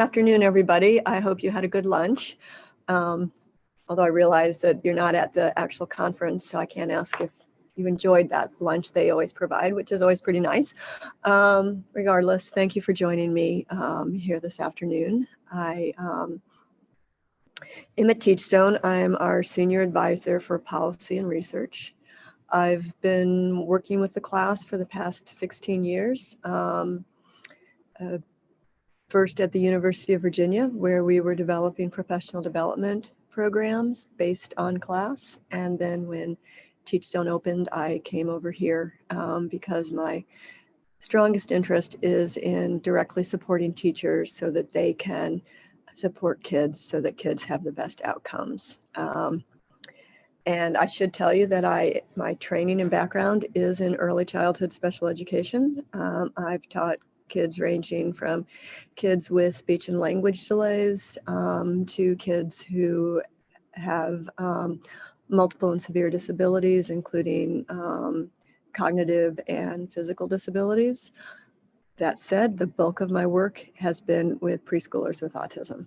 Afternoon, everybody. I hope you had a good lunch. Although I realize that you're not at the actual conference, so I can't ask if you enjoyed that lunch they always provide, which is always pretty nice. Regardless, thank you for joining me here this afternoon. I am at Teachstone. I'm our senior advisor for policy and research. I've been working with the class for the past 16 years. First at the University of Virginia, where we were developing professional development programs based on class. And then when Teachstone opened, I came over here because my strongest interest is in directly supporting teachers so that they can support kids so that kids have the best outcomes. And I should tell you that my training and background is in early childhood special education. I've taught kids ranging from kids with speech and language delays to kids who have multiple and severe disabilities, including cognitive and physical disabilities. That said, the bulk of my work has been with preschoolers with autism.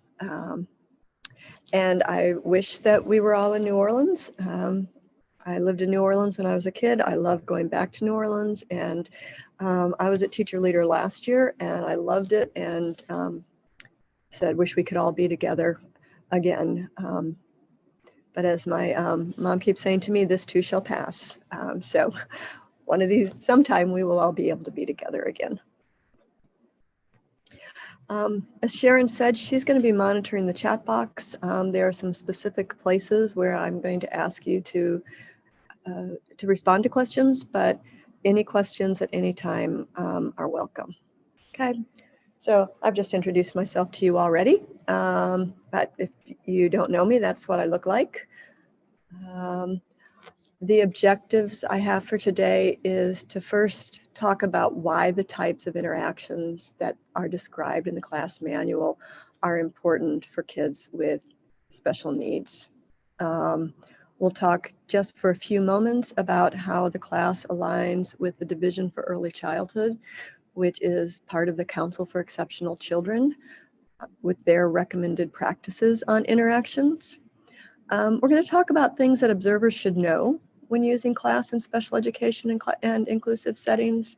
And I wish that we were all in New Orleans. I lived in New Orleans when I was a kid. I love going back to New Orleans, and I was a teacher leader last year and I loved it, and said, wish we could all be together again. But as my mom keeps saying to me, this too shall pass. So one of these, sometime we will all be able to be together again. As Sharon said, she's going to be monitoring the chat box. There are some specific places where I'm going to ask you to respond to questions, but any questions at any time are welcome. Okay, so I've just introduced myself to you already, but if you don't know me, that's what I look like. The objectives I have for today is to first talk about why the types of interactions that are described in the class manual are important for kids with special needs. We'll talk just for a few moments about how the class aligns with the Division for Early Childhood, which is part of the Council for Exceptional Children, with their recommended practices on interactions. We're going to talk about things that observers should know when using class and special education and inclusive settings.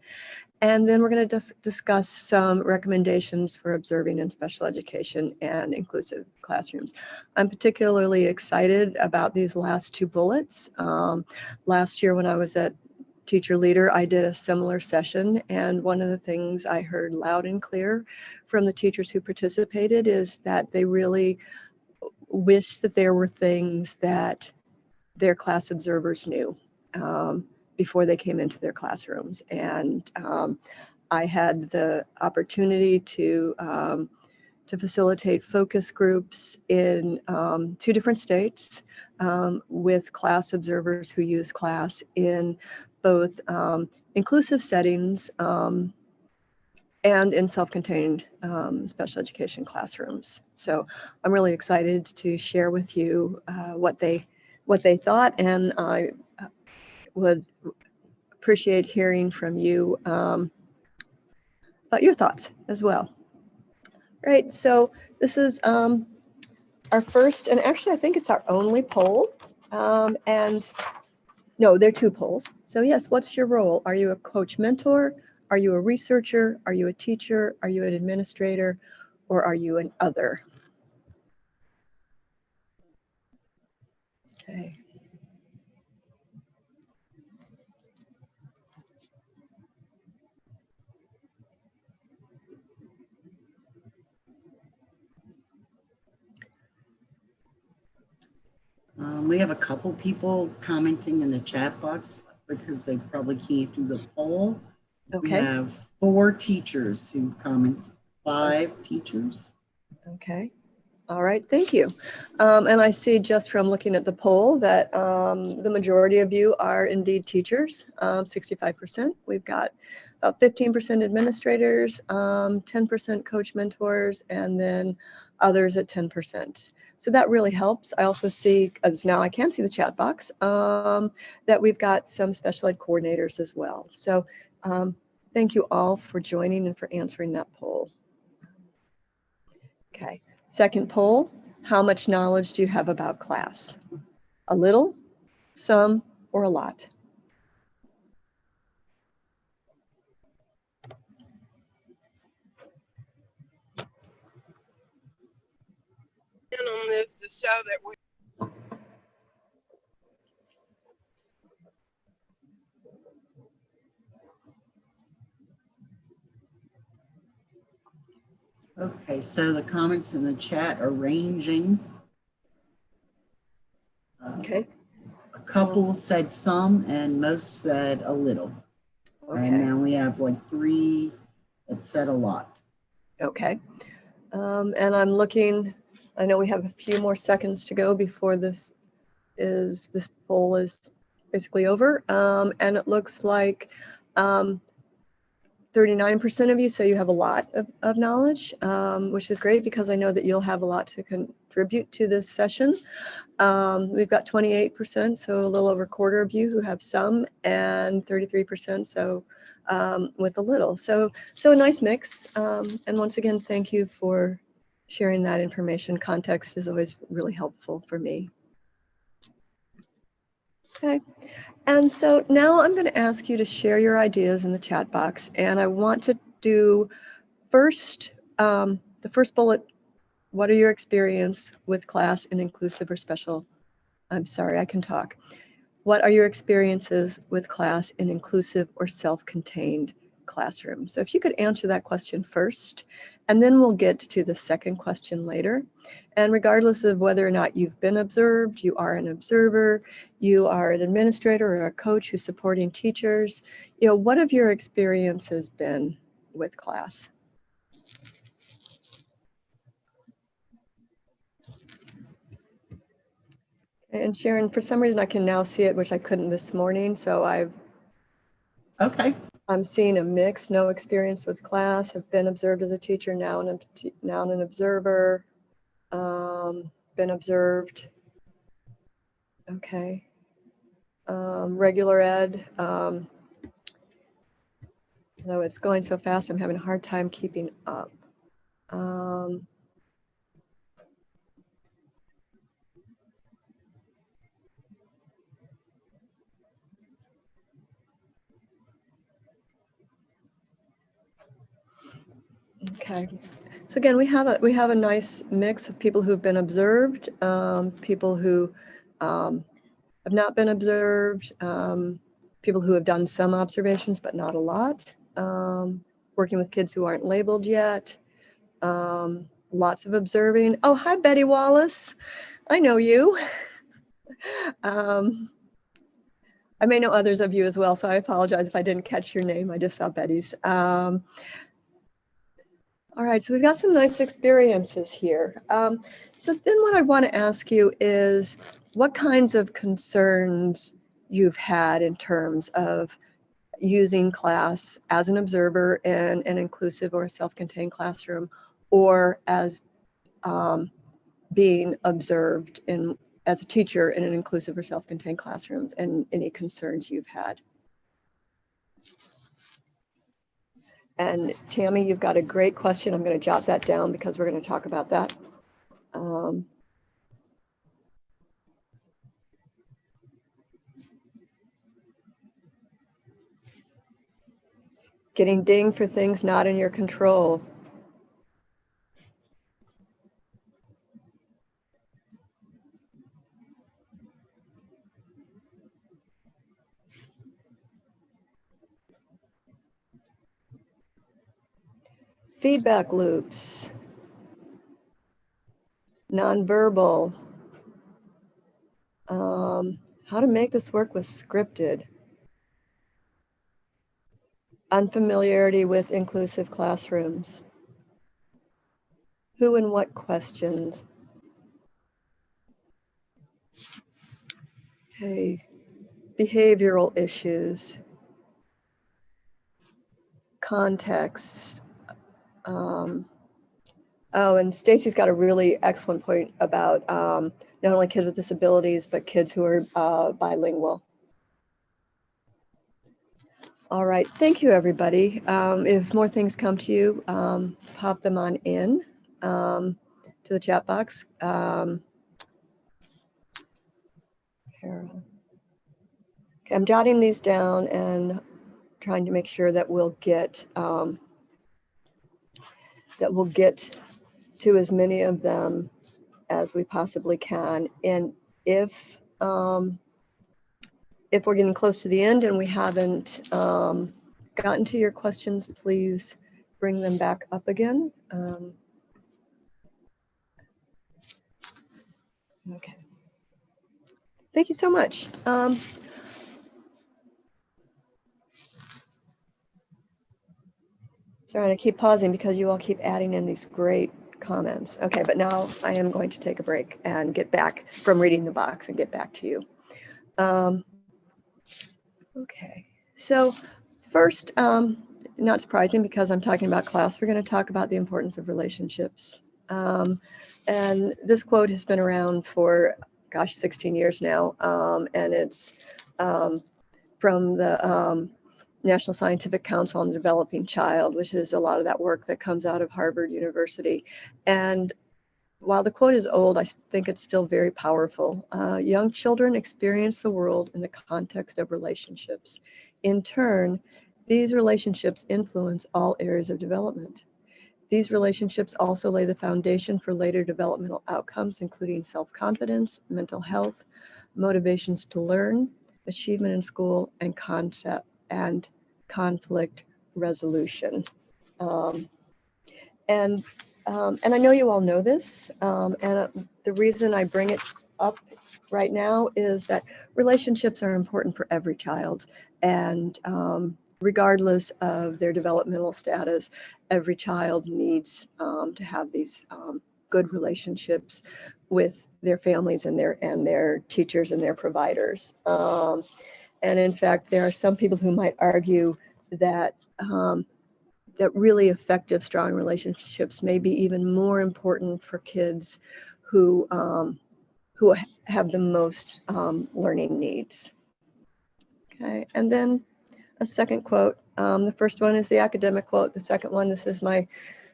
And then we're going to discuss some recommendations for observing in special education and inclusive classrooms. I'm particularly excited about these last two bullets. Last year when I was at Teacher Leader, I did a similar session, and one of the things I heard loud and clear from the teachers who participated is that they really wish that there were things that their class observers knew before they came into their classrooms. And I had the opportunity to facilitate focus groups in 2 different states with class observers who use class in both inclusive settings and in self-contained special education classrooms. So I'm really excited to share with you what they thought, and I would appreciate hearing from you about your thoughts as well. All right, so this is our first, and actually I think it's our only poll. And no, there are 2 polls. So yes, what's your role? Are you a coach mentor? Are you a researcher? Are you a teacher? Are you an administrator? Or are you an other? Okay. We have a couple people commenting in the chat box because they probably can't do the poll. Okay. We have 4 teachers who comment, 5 teachers. Okay. All right, thank you. And I see just from looking at the poll that the majority of you are indeed teachers, 65%. We've got about 15% administrators, 10% coach mentors, and then others at 10%. So that really helps. I also see, as now I can see the chat box, that we've got some special ed coordinators as well. So thank you all for joining and for answering that poll. Second poll, how much knowledge do you have about class? A little, some, or a lot? On this to show that we Okay, so the comments in the chat are ranging. Okay. A couple said some and most said a little. Okay. And now we have like 3 that said a lot. Okay. And I'm looking, I know we have a few more seconds to go before this poll is basically over. And it looks like 39% of you say you have a lot of knowledge, which is great because I know that you'll have a lot to contribute to this session. We've got 28%, so a little over a quarter of you who have some, and 33%, so with a little. So a nice mix. And once again, thank you for sharing that information. Context is always really helpful for me. Okay. And so now I'm going to ask you to share your ideas in the chat box. And I want to do first, the first bullet, what are your experience with class in inclusive or special? I'm sorry, I can talk. What are your experiences with class in inclusive or self-contained classrooms? So if you could answer that question first, and then we'll get to the second question later. And regardless of whether or not you've been observed, you are an observer, you are an administrator or a coach who's supporting teachers, you know, what have your experiences been with class? And Sharon, for some reason I can now see it, which I couldn't this morning, so I'm seeing a mix, no experience with class, have been observed as a teacher, now an observer, been observed, okay. Regular ed, though it's going so fast, I'm having a hard time keeping up. Okay, so again, we have a nice mix of people who've been observed, people who have not been observed, people who have done some observations but not a lot, working with kids who aren't labeled yet, lots of observing. Oh, hi, Betty Wallace. I know you. I may know others of you as well, so I apologize if I didn't catch your name. I just saw Betty's. All right, so we've got some nice experiences here. So then what I want to ask you is what kinds of concerns you've had in terms of using class as an observer in an inclusive or self-contained classroom, or as being observed as a teacher in an inclusive or self-contained classrooms, and any concerns you've had. And Tammy, you've got a great question. I'm going to jot that down because we're going to talk about that. Getting dinged for things not in your control. Feedback loops. Nonverbal. How to make this work with scripted. Unfamiliarity with inclusive classrooms. Who and what questions? Okay. Behavioral issues. Context. Oh, and Stacy's got a really excellent point about not only kids with disabilities, but kids who are bilingual. All right, thank you, everybody. If more things come to you, pop them on in. to the chat box. Here. Okay, I'm jotting these down and trying to make sure that we'll get to as many of them as we possibly can. And if we're getting close to the end and we haven't gotten to your questions, please bring them back up again. Okay. Thank you so much. Sorry, I keep pausing because you all keep adding in these great comments. Okay, but now I am going to take a break and get back from reading the box and get back to you. Okay, so first, not surprising because I'm talking about class, we're going to talk about the importance of relationships. And this quote has been around for, gosh, 16 years now, and it's from the National Scientific Council on the Developing Child, which is a lot of that work that comes out of Harvard University. And while the quote is old, I think it's still very powerful. Young children experience the world in the context of relationships. In turn, these relationships influence all areas of development. These relationships also lay the foundation for later developmental outcomes, including self-confidence, mental health, motivations to learn, achievement in school, and conflict resolution. And I know you all know this, and the reason I bring it up right now is that relationships are important for every child, and regardless of their developmental status, every child needs to have these good relationships with their families and their teachers and their providers. And in fact, there are some people who might argue that that really effective, strong relationships may be even more important for kids who have the most learning needs. Okay, and then a second quote. The first one is the academic quote. The second one, this is one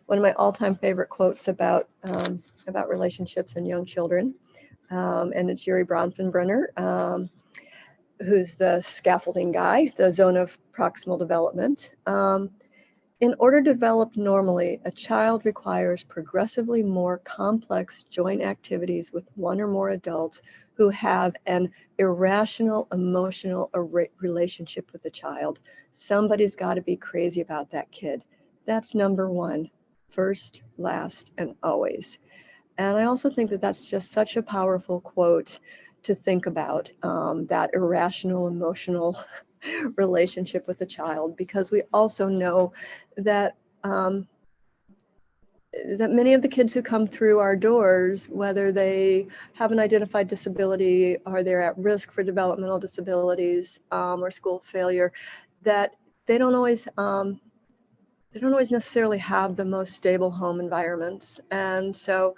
of my all-time favorite quotes about relationships and young children, and it's Yuri Bronfenbrenner, who's the scaffolding guy, the zone of proximal development. In order to develop normally, a child requires progressively more complex joint activities with one or more adults who have an irrational emotional relationship with the child. Somebody's got to be crazy about that kid. That's number one, first, last, and always. And I also think that that's just such a powerful quote to think about, that irrational emotional relationship with the child, because we also know that that many of the kids who come through our doors, whether they have an identified disability or they're at risk for developmental disabilities or school failure, that they don't always necessarily have the most stable home environments. And so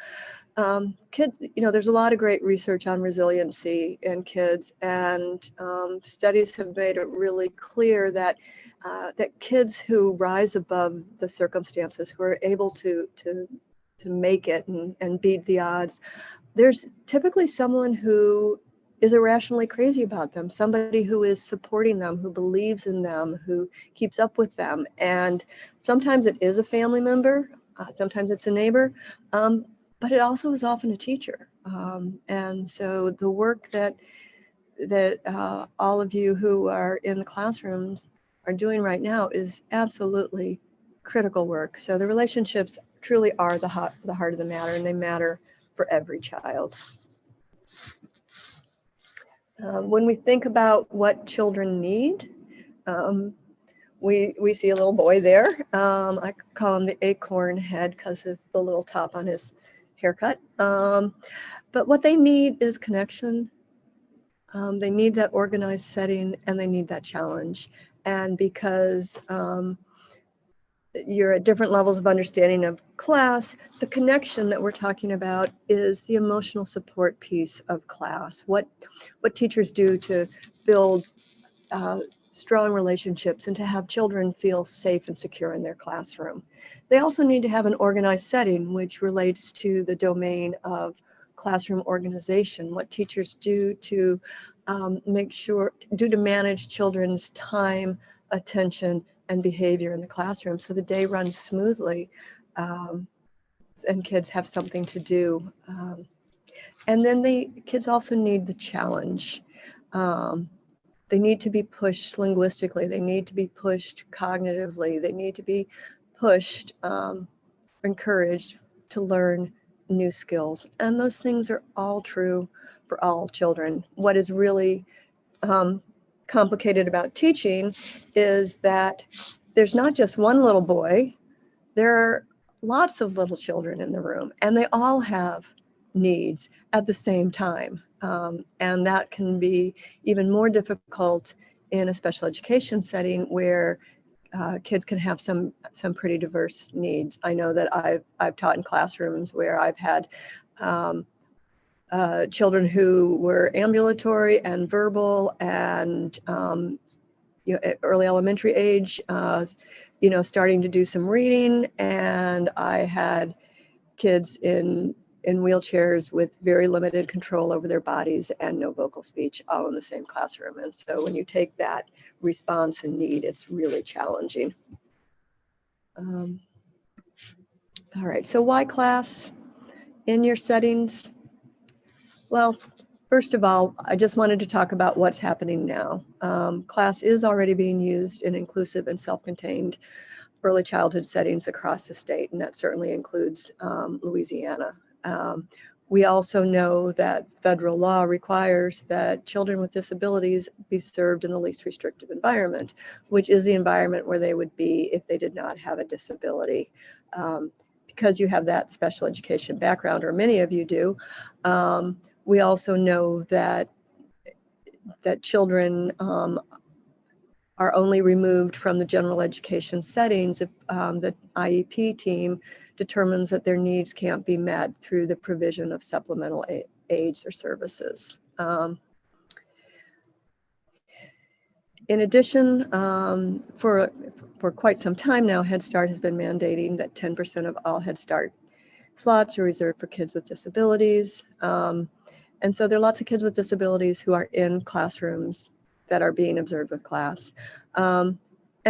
kids, there's a lot of great research on resiliency in kids, and studies have made it really clear that that kids who rise above the circumstances, who are able to make it and beat the odds, there's typically someone who is irrationally crazy about them, somebody who is supporting them, who believes in them, who keeps up with them. And sometimes it is a family member, sometimes it's a neighbor, but it also is often a teacher. And so the work that all of you who are in the classrooms are doing right now is absolutely critical work. So the relationships truly are the heart of the matter, and they matter for every child. When we think about what children need, we see a little boy there. I call him the acorn head because it's the little top on his haircut. But what they need is connection. They need that organized setting, and they need that challenge. And because you're at different levels of understanding of class, the connection that we're talking about is the emotional support piece of class. What teachers do to build strong relationships and to have children feel safe and secure in their classroom. They also need to have an organized setting, which relates to the domain of classroom organization, what teachers do to manage children's time, attention, and behavior in the classroom so the day runs smoothly and kids have something to do. And then kids also need the challenge. They need to be pushed linguistically. They need to be pushed cognitively. They need to be pushed, encouraged to learn new skills. And those things are all true for all children. What is really complicated about teaching is that there's not just one little boy. There are lots of little children in the room, and they all have needs at the same time. And that can be even more difficult in a special education setting where kids can have some pretty diverse needs. I know that I've taught in classrooms where I've had children who were ambulatory and verbal and at early elementary age, starting to do some reading, and I had kids in wheelchairs with very limited control over their bodies and no vocal speech, all in the same classroom. And so when you take that response and need, it's really challenging. All right, so why class in your settings? Well, first of all, I just wanted to talk about what's happening now. Class is already being used in inclusive and self-contained early childhood settings across the state, and that certainly includes Louisiana. We also know that federal law requires that children with disabilities be served in the least restrictive environment, which is the environment where they would be if they did not have a disability. Because you have that special education background, or many of you do, we also know that children are only removed from the general education settings if the IEP team determines that their needs can't be met through the provision of supplemental aids or services. In addition, for quite some time now, Head Start has been mandating that 10% of all Head Start slots are reserved for kids with disabilities. And so there are lots of kids with disabilities who are in classrooms that are being observed with class. And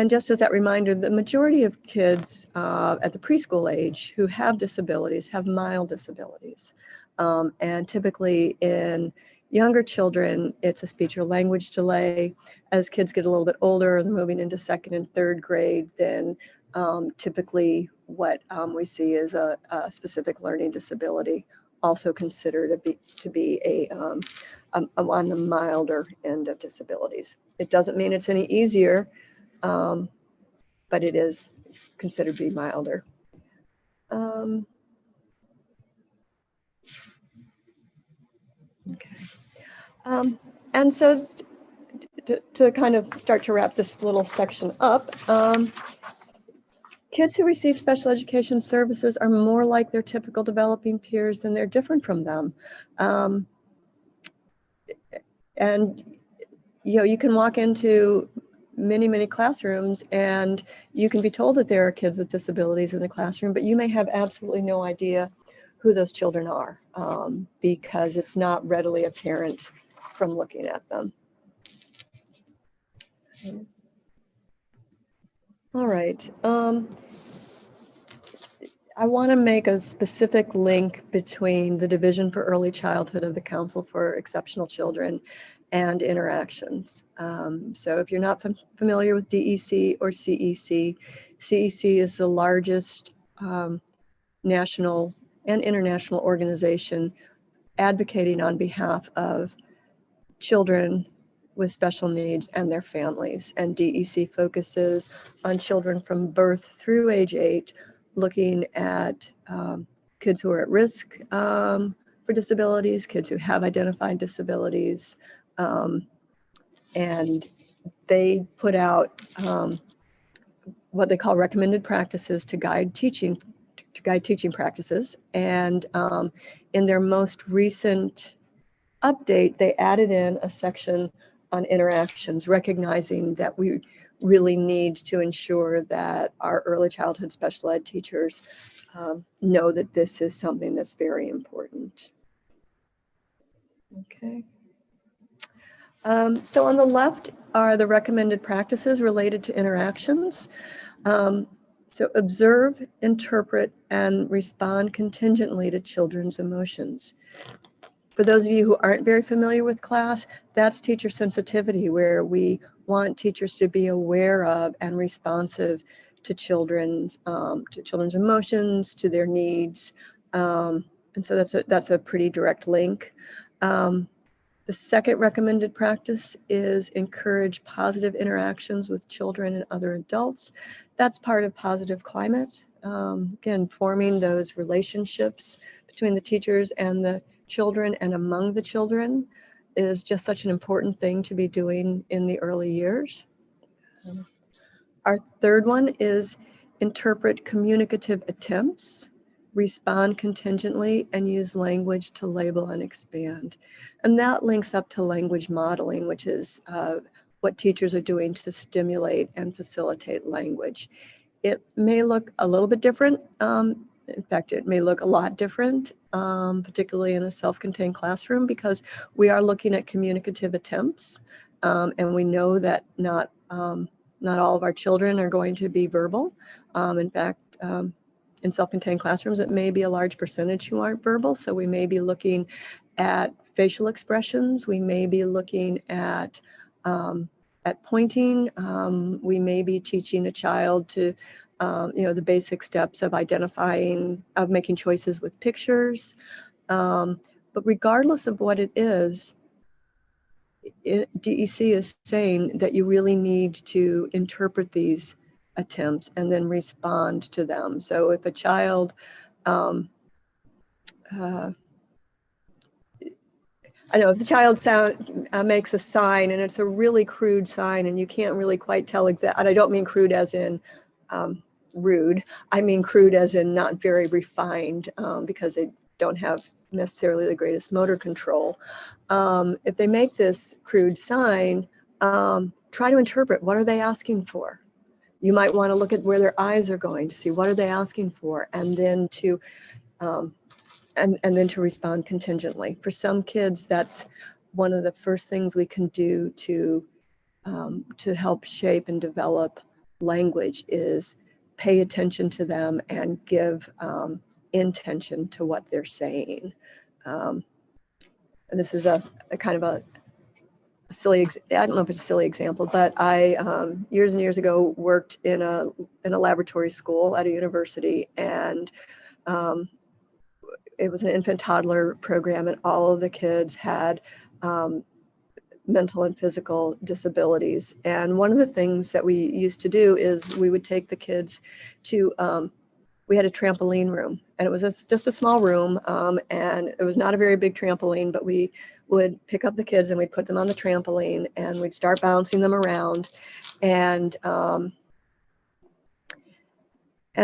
just as that reminder, the majority of kids at the preschool age who have disabilities have mild disabilities. And typically in younger children, it's a speech or language delay. As kids get a little bit older and moving into second and third grade, then typically what we see is a specific learning disability, also considered to be on the milder end of disabilities. It doesn't mean it's any easier, but it is considered to be milder. Okay. And so to kind of start to wrap this little section up, kids who receive special education services are more like their typical developing peers, and they're different from them. And you can walk into many classrooms and you can be told that there are kids with disabilities in the classroom, but you may have absolutely no idea who those children are because it's not readily apparent from looking at them. All right. I want to make a specific link between the Division for Early Childhood of the Council for Exceptional Children and interactions. So if you're not familiar with DEC or CEC, CEC is the largest national and international organization advocating on behalf of children with special needs and their families. And DEC focuses on children from birth through age 8, looking at kids who are at risk for disabilities, kids who have identified disabilities, and they put out what they call recommended practices to guide teaching practices. And in their most recent update, they added in a section on interactions, recognizing that we really need to ensure that our early childhood special ed teachers know that this is something that's very important. Okay. So on the left are the recommended practices related to interactions. So observe, interpret, and respond contingently to children's emotions. For those of you who aren't very familiar with class, that's teacher sensitivity, where we want teachers to be aware of and responsive to children's emotions, to their needs. And so that's a pretty direct link. The second recommended practice is encourage positive interactions with children and other adults. That's part of positive climate. Again, forming those relationships between the teachers and the children and among the children is just such an important thing to be doing in the early years. Our third one is interpret communicative attempts, respond contingently, and use language to label and expand. And that links up to language modeling, which is what teachers are doing to stimulate and facilitate language. It may look a little bit different. In fact, it may look a lot different, particularly in a self-contained classroom, because we are looking at communicative attempts, and we know that not all of our children are going to be verbal. In fact, in self-contained classrooms, it may be a large percentage who aren't verbal, so we may be looking at facial expressions. We may be looking at pointing. We may be teaching a child to, the basic steps of identifying, of making choices with pictures. But regardless of what it is, DEC is saying that you really need to interpret these attempts and then respond to them. So if a child, I know if the child makes a sign and it's a really crude sign and you can't really quite tell exactly, and I don't mean crude as in rude, I mean crude as in not very refined, because they don't have necessarily the greatest motor control. If they make this crude sign, try to interpret, what are they asking for? You might want to look at where their eyes are going to see what are they asking for, and then to and then to respond contingently. For some kids, that's one of the first things we can do to help shape and develop language is pay attention to them and give intention to what they're saying. And this is a kind of a silly, I don't know if it's a silly example, but I years and years ago worked in a laboratory school at a university, and it was an infant toddler program, and all of the kids had mental and physical disabilities. And one of the things that we used to do is we would take the kids to, we had a trampoline room, and it was just a small room, and it was not a very big trampoline, but we would pick up the kids and we'd put them on the trampoline and we'd start bouncing them around. And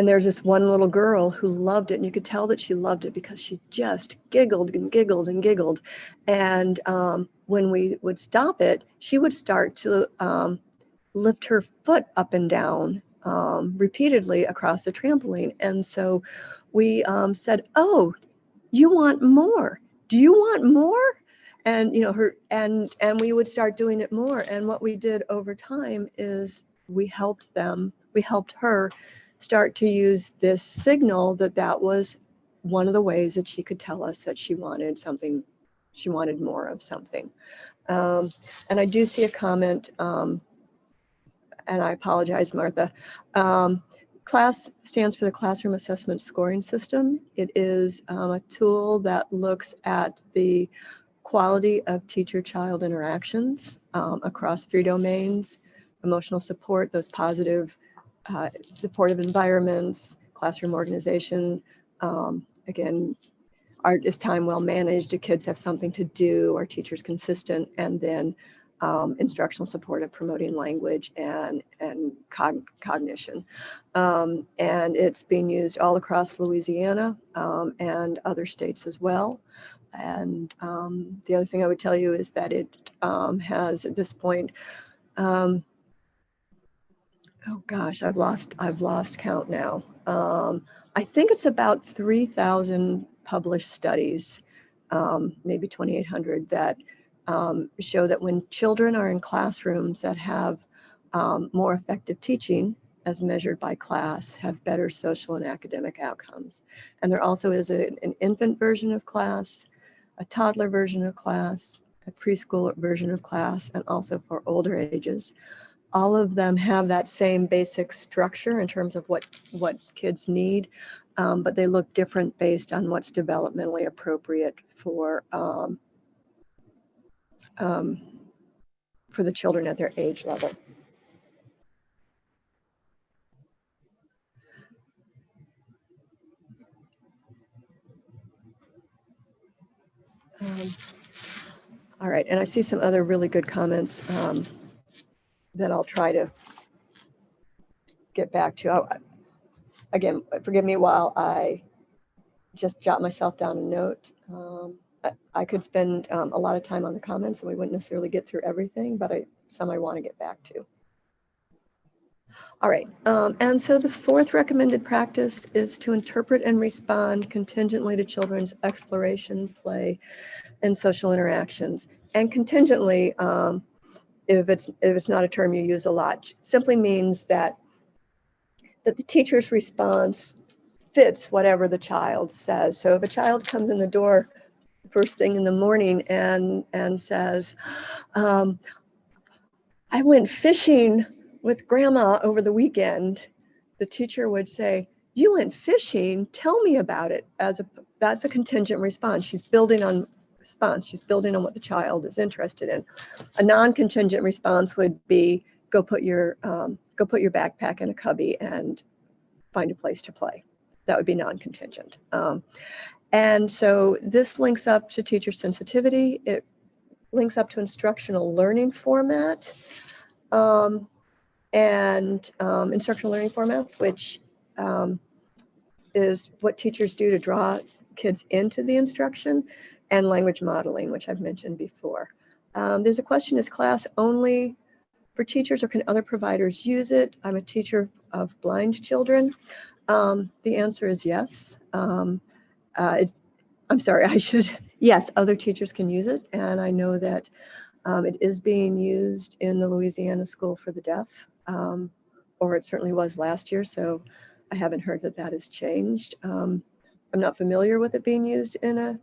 there's this one little girl who loved it, and you could tell that she loved it because she just giggled and giggled and giggled. And when we would stop it, she would start to lift her foot up and down repeatedly across the trampoline. And so we said, "Oh, you want more? Do you want more?" And we would start doing it more. And what we did over time is we helped her start to use this signal that was one of the ways that she could tell us that she wanted something, she wanted more of something. And I do see a comment, and I apologize, Martha. CLASS stands for the Classroom Assessment Scoring System. It is a tool that looks at the quality of teacher-child interactions across 3 domains: emotional support, those positive supportive environments, classroom organization. Again, is time well managed? Do kids have something to do? Are teachers consistent? And then instructional support of promoting language and cognition. And it's being used all across Louisiana and other states as well. And the other thing I would tell you is that it has at this point, oh gosh, I've lost count now. I think it's about 3,000 published studies, maybe 2,800, that show that when children are in classrooms that have more effective teaching as measured by class, have better social and academic outcomes. And there also is an infant version of class, a toddler version of class, a preschool version of class, and also for older ages. All of them have that same basic structure in terms of what kids need, but they look different based on what's developmentally appropriate for the children at their age level. All right, and I see some other really good comments that I'll try to get back to. Again, forgive me while I just jot myself down a note. I could spend a lot of time on the comments and we wouldn't necessarily get through everything, but some I want to get back to. All right, and so the fourth recommended practice is to interpret and respond contingently to children's exploration, play, and social interactions. And contingently, if it's not a term you use a lot, simply means that the teacher's response fits whatever the child says. So if a child comes in the door first thing in the morning and says, I went fishing with grandma over the weekend, the teacher would say, you went fishing? Tell me about it. That's a contingent response. She's building on response. She's building on what the child is interested in. A non-contingent response would be, go put your backpack in a cubby and find a place to play. That would be non-contingent. And so this links up to teacher sensitivity. It links up to instructional learning format and instructional learning formats, which is what teachers do to draw kids into the instruction, and language modeling, which I've mentioned before. There's a question, is class only for teachers or can other providers use it? I'm a teacher of blind children. The answer is yes. I'm sorry, yes, other teachers can use it. And I know that it is being used in the Louisiana School for the Deaf, or it certainly was last year. So I haven't heard that has changed. I'm not familiar with it being used in a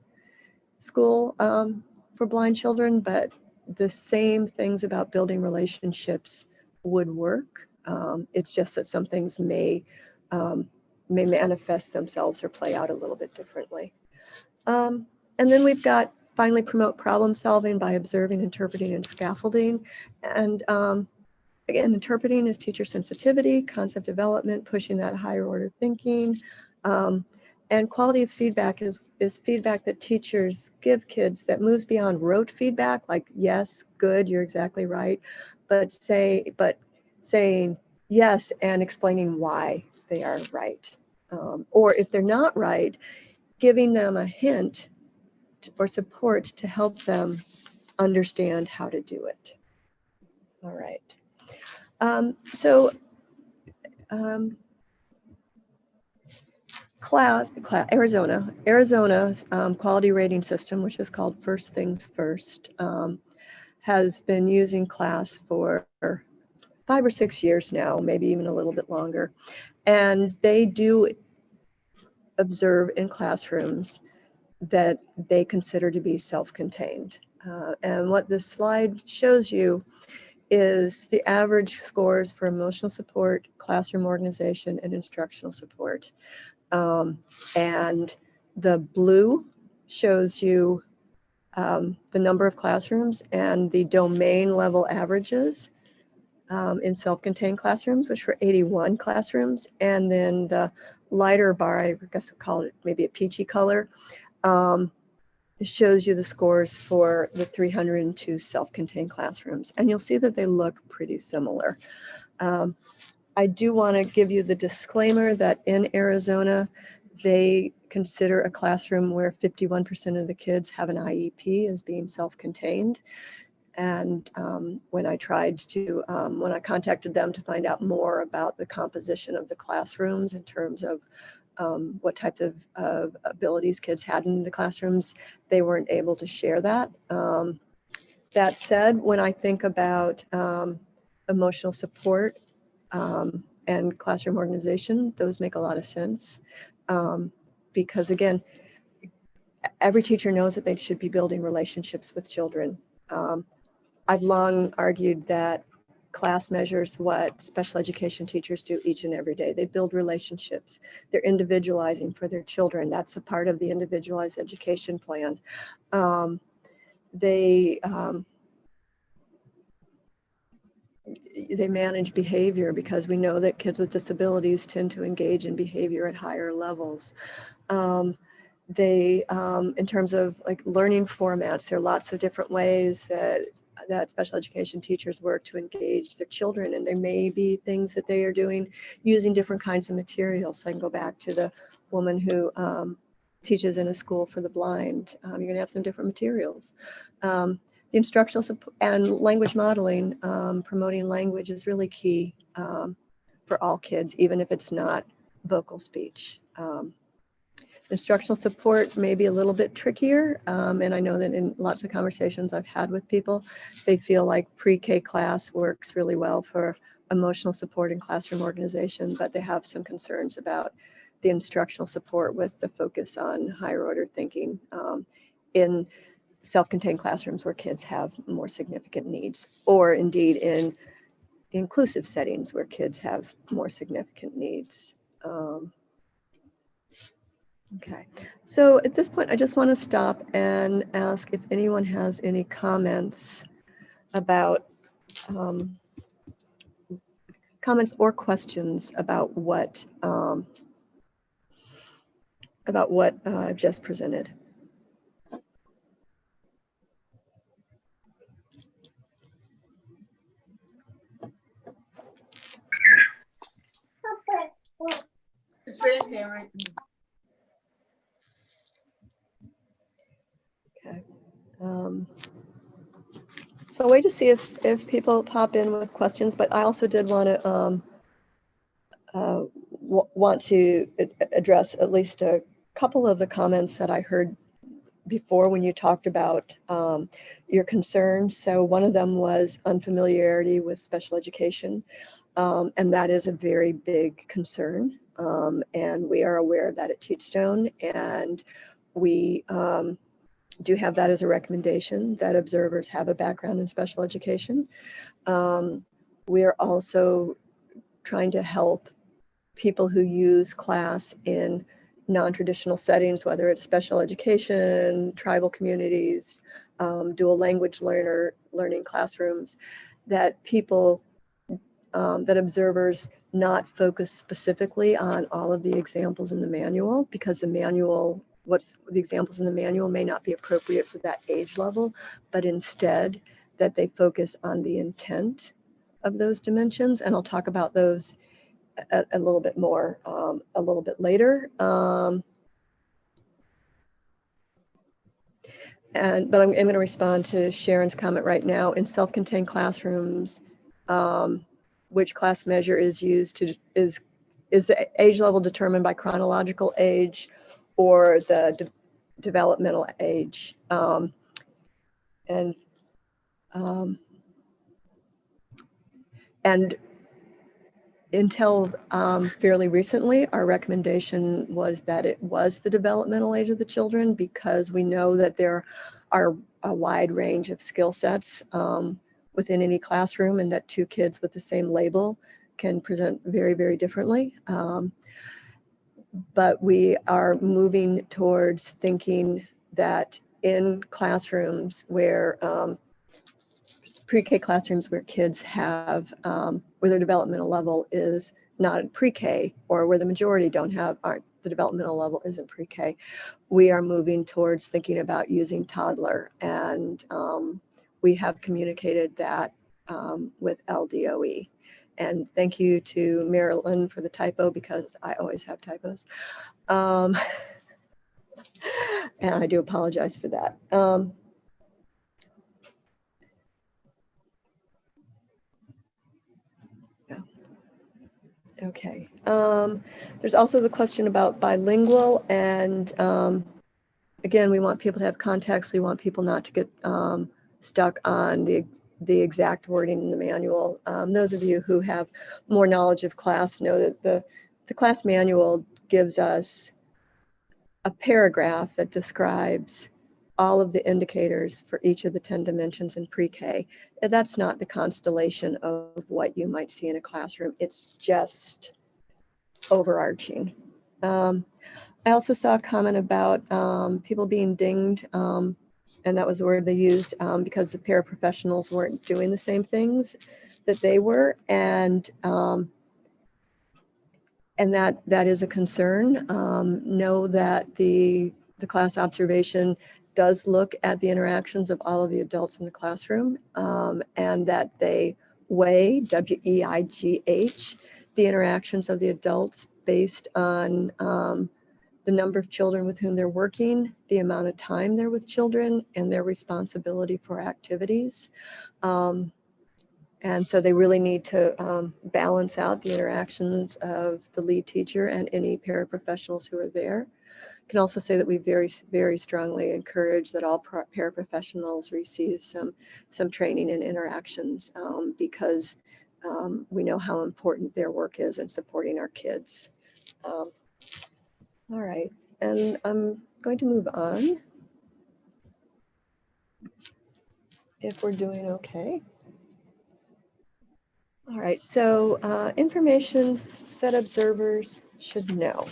school for blind children, but the same things about building relationships would work. It's just that some things may manifest themselves or play out a little bit differently. And then we've got finally promote problem solving by observing, interpreting, and scaffolding. And again, interpreting is teacher sensitivity, concept development, pushing that higher order thinking. And quality of feedback is feedback that teachers give kids that moves beyond rote feedback, like yes, good, you're exactly right, but saying yes and explaining why they are right. Or if they're not right, giving them a hint or support to help them understand how to do it. All right. Arizona's quality rating system, which is called First Things First, has been using class for 5 or 6 years now, maybe even a little bit longer. And they do observe in classrooms that they consider to be self-contained. And what this slide shows you is the average scores for emotional support, classroom organization, and instructional support. And the blue shows you the number of classrooms and the domain level averages in self-contained classrooms, which were 81 classrooms. And then the lighter bar, I guess we'll call it maybe a peachy color, it shows you the scores for the 302 self-contained classrooms, and you'll see that they look pretty similar. I do want to give you the disclaimer that in Arizona, they consider a classroom where 51% of the kids have an IEP as being self-contained. And when I contacted them to find out more about the composition of the classrooms in terms of what types of abilities kids had in the classrooms, they weren't able to share that. That said, when I think about emotional support and classroom organization, those make a lot of sense. Because again, every teacher knows that they should be building relationships with children. I've long argued that class measures what special education teachers do each and every day. They build relationships. They're individualizing for their children. That's a part of the individualized education plan. They manage behavior because we know that kids with disabilities tend to engage in behavior at higher levels. In terms of like learning formats, there are lots of different ways that special education teachers work to engage their children, and there may be things that they are doing using different kinds of materials. So I can go back to the woman who teaches in a school for the blind. You're going to have some different materials. The instructional support and language modeling, promoting language is really key for all kids, even if it's not vocal speech. Instructional support may be a little bit trickier, and I know that in lots of conversations I've had with people, they feel like pre-K class works really well for emotional support and classroom organization, but they have some concerns about the instructional support with the focus on higher order thinking in self-contained classrooms where kids have more significant needs, or indeed in inclusive settings where kids have more significant needs. Okay, so at this point, I just want to stop and ask if anyone has any comments about comments or questions about what I've just presented. Okay. So I'll wait to see if people pop in with questions, but I also did want to address at least a couple of the comments that I heard before when you talked about your concerns. So one of them was unfamiliarity with special education, and that is a very big concern. And we are aware of that at Teachstone, and we do have that as a recommendation that observers have a background in special education. We are also trying to help people who use class in non-traditional settings, whether it's special education, tribal communities, dual language learning classrooms, that people, that observers not focus specifically on all of the examples in the manual, because the manual, the examples in the manual may not be appropriate for that age level, but instead that they focus on the intent of those dimensions. And I'll talk about those a little bit more a little bit later. But I'm going to respond to Sharon's comment right now. In self-contained classrooms, which class measure is used is the age level determined by chronological age or the developmental age? And until fairly recently, our recommendation was that it was the developmental age of the children, because we know that there are a wide range of skill sets within any classroom, and that two kids with the same label can present very, very differently. But we are moving towards thinking that in classrooms where pre-K classrooms where kids have, where their developmental level is not pre-K, or where the majority don't have, the developmental level isn't pre-K. We are moving towards thinking about using toddler, and we have communicated that with LDOE. And thank you to Marilyn for the typo, because I always have typos. And I do apologize for that. Okay. There's also the question about bilingual, and again, we want people to have context. We want people not to get stuck on the exact wording in the manual. Those of you who have more knowledge of class know that the class manual gives us a paragraph that describes all of the indicators for each of the 10 dimensions in pre-K. That's not the constellation of what you might see in a classroom. It's just overarching. I also saw a comment about people being dinged, and that was the word they used, because the paraprofessionals weren't doing the same things that they were, and that is a concern. Know that the class observation does look at the interactions of all of the adults in the classroom, and that they weigh, W-E-I-G-H, the interactions of the adults based on the number of children with whom they're working, the amount of time they're with children, and their responsibility for activities. And so they really need to balance out the interactions of the lead teacher and any paraprofessionals who are there. I can also say that we very, very strongly encourage that all paraprofessionals receive some training in interactions, because we know how important their work is in supporting our kids. All right, and I'm going to move on, if we're doing okay. All right, so information that observers should know.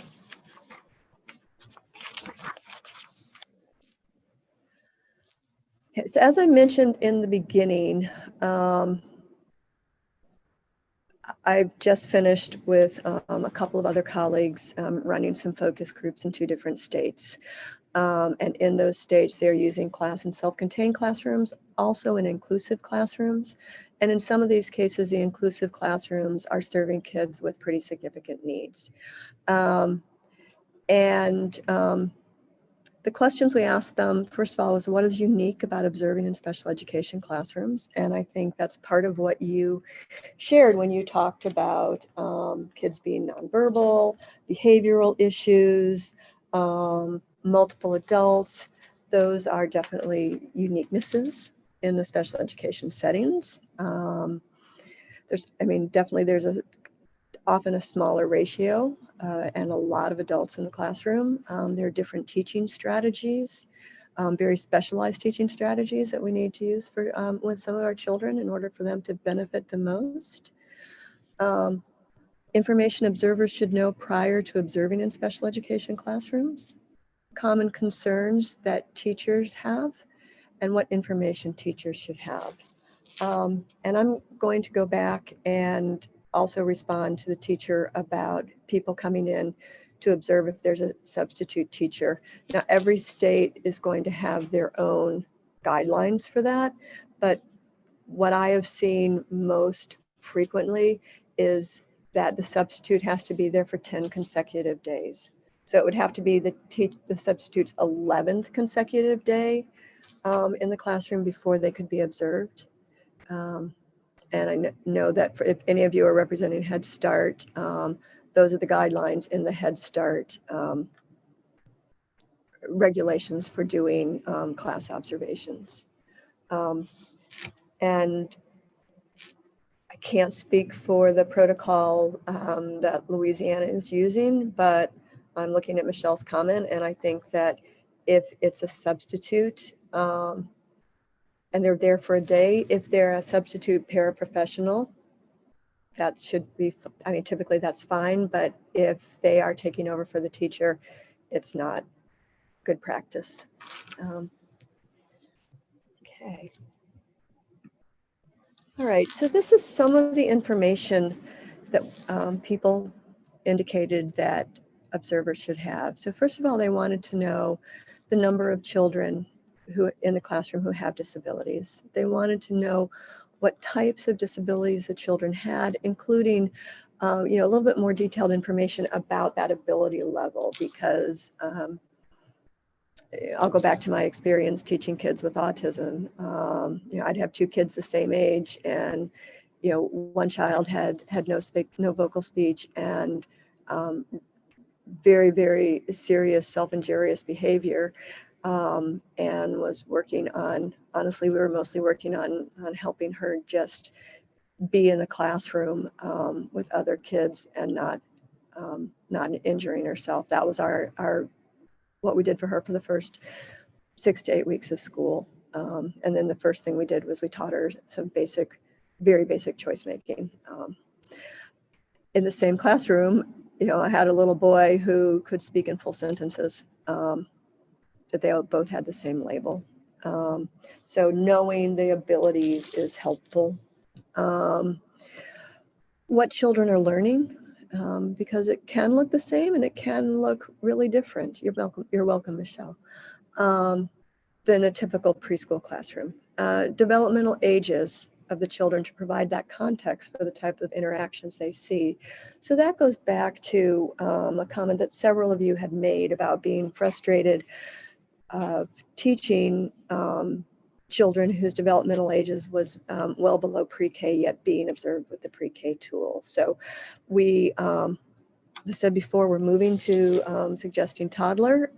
Okay, so as I mentioned in the beginning, I've just finished with a couple of other colleagues running some focus groups in 2 different states. And in those states, they're using class and self-contained classrooms, also in inclusive classrooms. And in some of these cases, the inclusive classrooms are serving kids with pretty significant needs. The questions we asked them, first of all, was what is unique about observing in special education classrooms? And I think that's part of what you shared when you talked about kids being nonverbal, behavioral issues, multiple adults. Those are definitely uniquenesses in the special education settings. There's often a smaller ratio and a lot of adults in the classroom. There are different teaching strategies, very specialized teaching strategies that we need to use for with some of our children in order for them to benefit the most. Information observers should know prior to observing in special education classrooms, common concerns that teachers have, and what information teachers should have. And I'm going to go back and also respond to the teacher about people coming in to observe if there's a substitute teacher. Now, every state is going to have their own guidelines for that, but what I have seen most frequently is that the substitute has to be there for 10 consecutive days. So it would have to be the substitute's 11th consecutive day in the classroom before they could be observed. And I know that if any of you are representing Head Start, those are the guidelines in the Head Start regulations for doing class observations. And I can't speak for the protocol that Louisiana is using, but I'm looking at Michelle's comment, and I think that if it's a substitute and they're there for a day, if they're a substitute paraprofessional, that should be, typically that's fine, but if they are taking over for the teacher, it's not good practice. Okay. All right, so this is some of the information that people indicated that observers should have. So first of all, they wanted to know the number of children who in the classroom who have disabilities. They wanted to know what types of disabilities the children had, including a little bit more detailed information about that ability level, because I'll go back to my experience teaching kids with autism. I'd have two kids the same age, and one child had no vocal speech and very, very serious self-injurious behavior, and was working on, honestly, we were mostly working on helping her just be in the classroom with other kids and not injuring herself. That was our what we did for her for the first 6 to 8 weeks of school. And then the first thing we did was we taught her some very basic choice making. In the same classroom, I had a little boy who could speak in full sentences, that they both had the same label. So knowing the abilities is helpful. What children are learning, because it can look the same and it can look really different. You're welcome, Michelle. Than a typical preschool classroom. Developmental ages of the children to provide that context for the type of interactions they see. So that goes back to a comment that several of you had made about being frustrated teaching children whose developmental ages was well below pre-K, yet being observed with the pre-K tool. So we, as I said before, we're moving to suggesting toddler.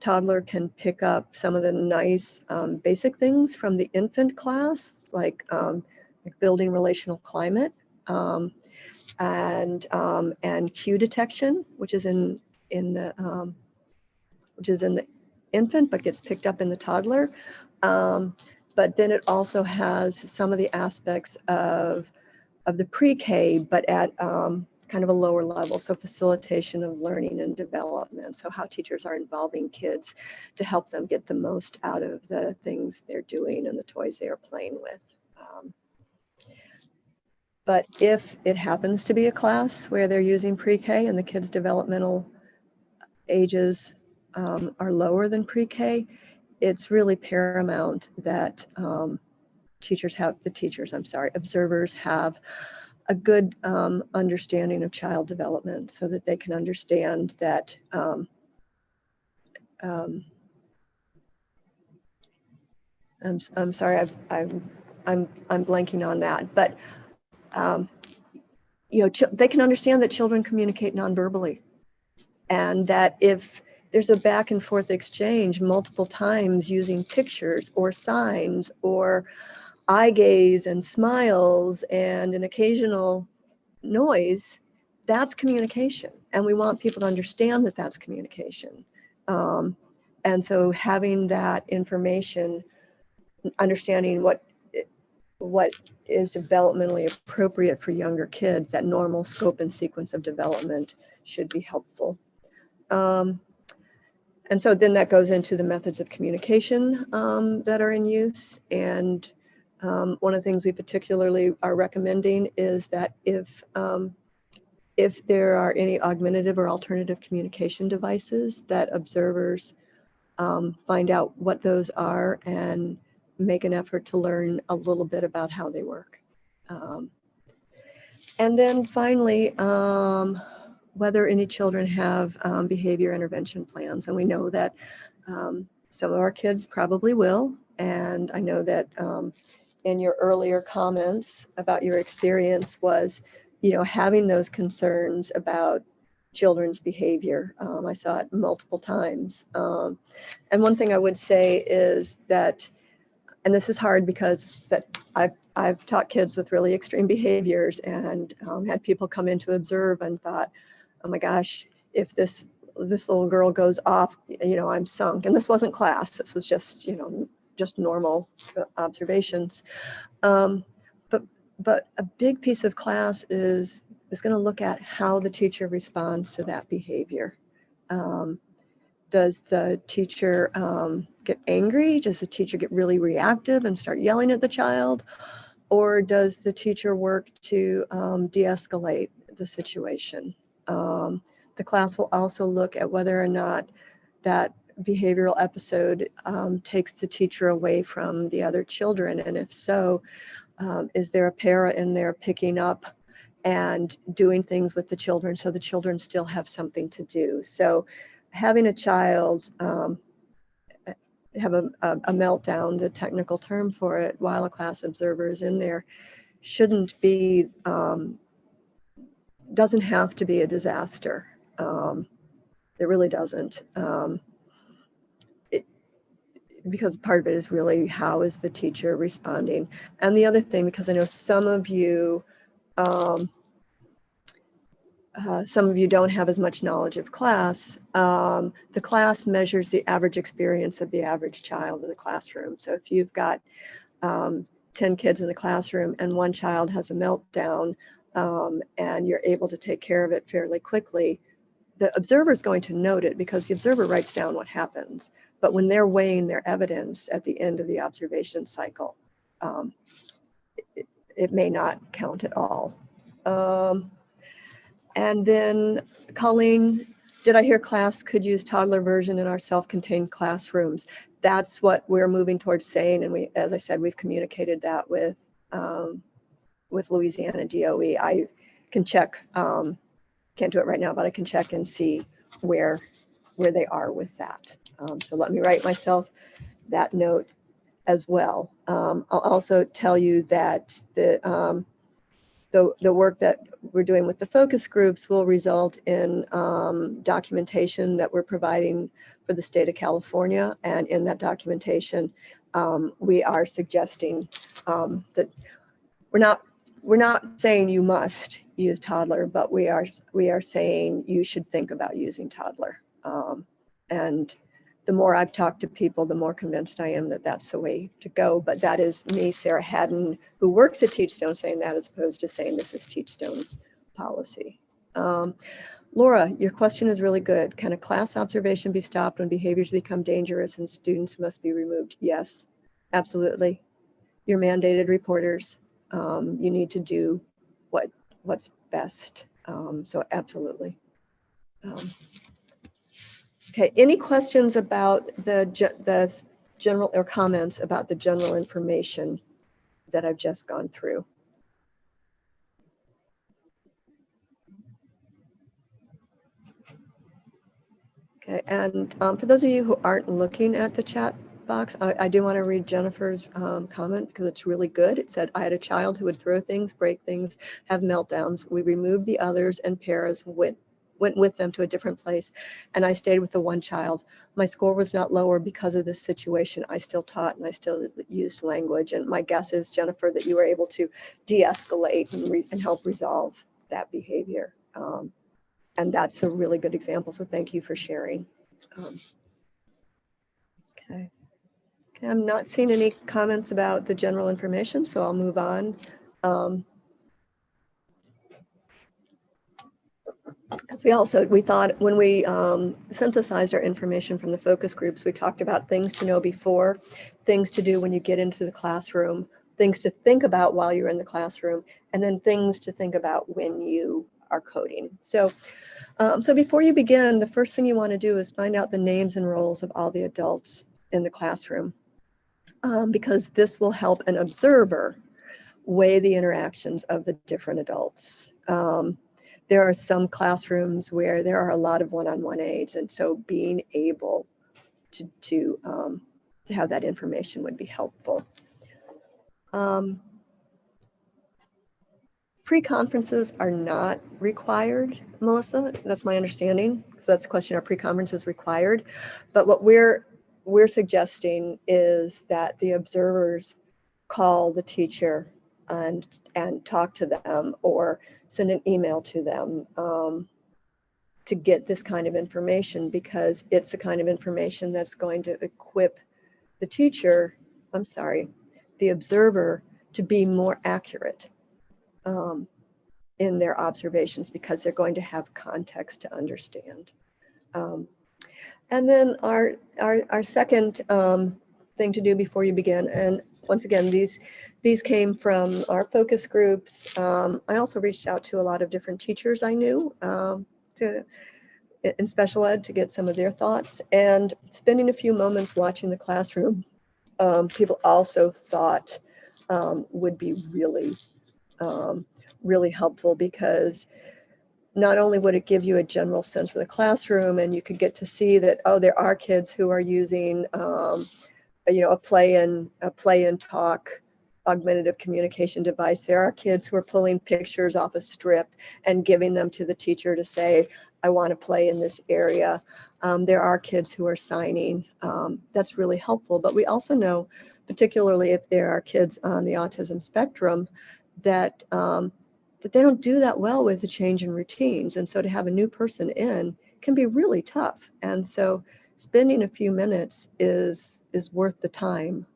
Toddler can pick up some of the nice basic things from the infant class, like building relational climate, and cue detection, which is in the infant, but gets picked up in the toddler. But then it also has some of the aspects of the pre-K, but at kind of a lower level. So facilitation of learning and development. So how teachers are involving kids to help them get the most out of the things they're doing and the toys they are playing with. But if it happens to be a class where they're using pre-K and the kids' developmental ages are lower than pre-K, it's really paramount that observers have a good understanding of child development, so that they can understand that I'm sorry, I'm blanking on that, but they can understand that children communicate non-verbally, and that if there's a back and forth exchange multiple times using pictures or signs or eye gaze and smiles and an occasional noise, that's communication. And we want people to understand that that's communication. And so having that information, understanding what is developmentally appropriate for younger kids, that normal scope and sequence of development should be helpful. And so then that goes into the methods of communication that are in use. And one of the things we particularly are recommending is that if there are any augmentative or alternative communication devices, that observers find out what those are and make an effort to learn a little bit about how they work. And then finally, whether any children have behavior intervention plans. And we know that some of our kids probably will. And I know that in your earlier comments about your experience was, having those concerns about children's behavior. I saw it multiple times. And one thing I would say is that, and this is hard because I've taught kids with really extreme behaviors, and had people come in to observe and thought, oh my gosh, if this little girl goes off, I'm sunk. And this wasn't class. This was just, just normal observations. But a big piece of class is going to look at how the teacher responds to that behavior. Does the teacher get angry? Does the teacher get really reactive and start yelling at the child? Or does the teacher work to de-escalate the situation? The class will also look at whether or not that behavioral episode takes the teacher away from the other children, and if so, is there a para in there picking up and doing things with the children so the children still have something to do. So having a child have a meltdown, the technical term for it, while a class observer is in there, shouldn't be, doesn't have to be a disaster. It really doesn't. Because part of it is really how is the teacher responding. And the other thing, because I know some of you don't have as much knowledge of class. The class measures the average experience of the average child in the classroom. So if you've got 10 kids in the classroom and one child has a meltdown and you're able to take care of it fairly quickly, the observer is going to note it because the observer writes down what happens. But when they're weighing their evidence at the end of the observation cycle, it may not count at all. And then Colleen, did I hear class could use toddler version in our self-contained classrooms? That's what we're moving towards saying. And we, as I said, we've communicated that with Louisiana DOE. I can check, can't do it right now, but I can check and see where they are with that. So let me write myself that note as well. I'll also tell you that the work that we're doing with the focus groups will result in documentation that we're providing for the state of California. And in that documentation, we are suggesting that we're not saying you must use toddler, but we are saying you should think about using toddler. And the more I've talked to people, the more convinced I am that that's the way to go. But that is me, Sarah Haddon, who works at Teachstone, saying that as opposed to saying this is Teachstone's policy. Laura, your question is really good. Can a class observation be stopped when behaviors become dangerous and students must be removed? Yes, absolutely. You're mandated reporters. You need to do what's best. So absolutely. Okay, any questions about the general or comments about the general information that I've just gone through? Okay, and for those of you who aren't looking at the chat box, I do want to read Jennifer's comment because it's really good. It said, I had a child who would throw things, break things, have meltdowns. We removed the others and paras went with them to a different place, and I stayed with the one child. My score was not lower because of this situation. I still taught and I still used language, and my guess is, Jennifer, that you were able to de-escalate and help resolve that behavior. And that's a really good example, so thank you for sharing. Okay, I'm not seeing any comments about the general information, so I'll move on. As we thought when we synthesized our information from the focus groups, we talked about things to know before, things to do when you get into the classroom, things to think about while you're in the classroom, and then things to think about when you are coding. So before you begin, the first thing you want to do is find out the names and roles of all the adults in the classroom, because this will help an observer weigh the interactions of the different adults. There are some classrooms where there are a lot of one-on-one aides, and so being able to have that information would be helpful. Pre-conferences are not required, Melissa. That's my understanding. So that's a question, are pre-conferences required? But what we're suggesting is that the observers call the teacher and talk to them or send an email to them to get this kind of information, because it's the kind of information that's going to equip the teacher, the observer, to be more accurate in their observations, because they're going to have context to understand. And then our second thing to do before you begin, and once again, these came from our focus groups. I also reached out to a lot of different teachers I knew to in special ed to get some of their thoughts, and spending a few moments watching the classroom. People also thought would be really helpful, because not only would it give you a general sense of the classroom, and you could get to see that, oh, there are kids who are using a play and talk augmentative communication device. There are kids who are pulling pictures off a strip and giving them to the teacher to say, I want to play in this area. There are kids who are signing. That's really helpful. But we also know, particularly if there are kids on the autism spectrum, that that they don't do that well with the change in routines. And so to have a new person in can be really tough. And so spending a few minutes is worth the time,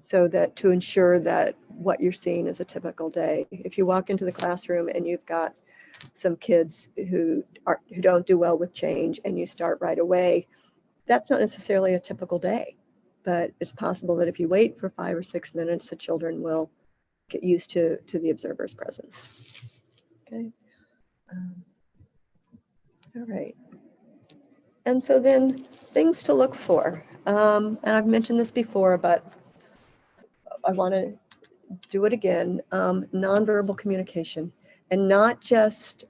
so that to ensure that what you're seeing is a typical day. If you walk into the classroom and you've got some kids who don't do well with change, and you start right away, that's not necessarily a typical day. But it's possible that if you wait for 5 or 6 minutes, the children will get used to the observer's presence. Okay. All right. And so then things to look for. And I've mentioned this before, but I want to do it again. Nonverbal communication, and not just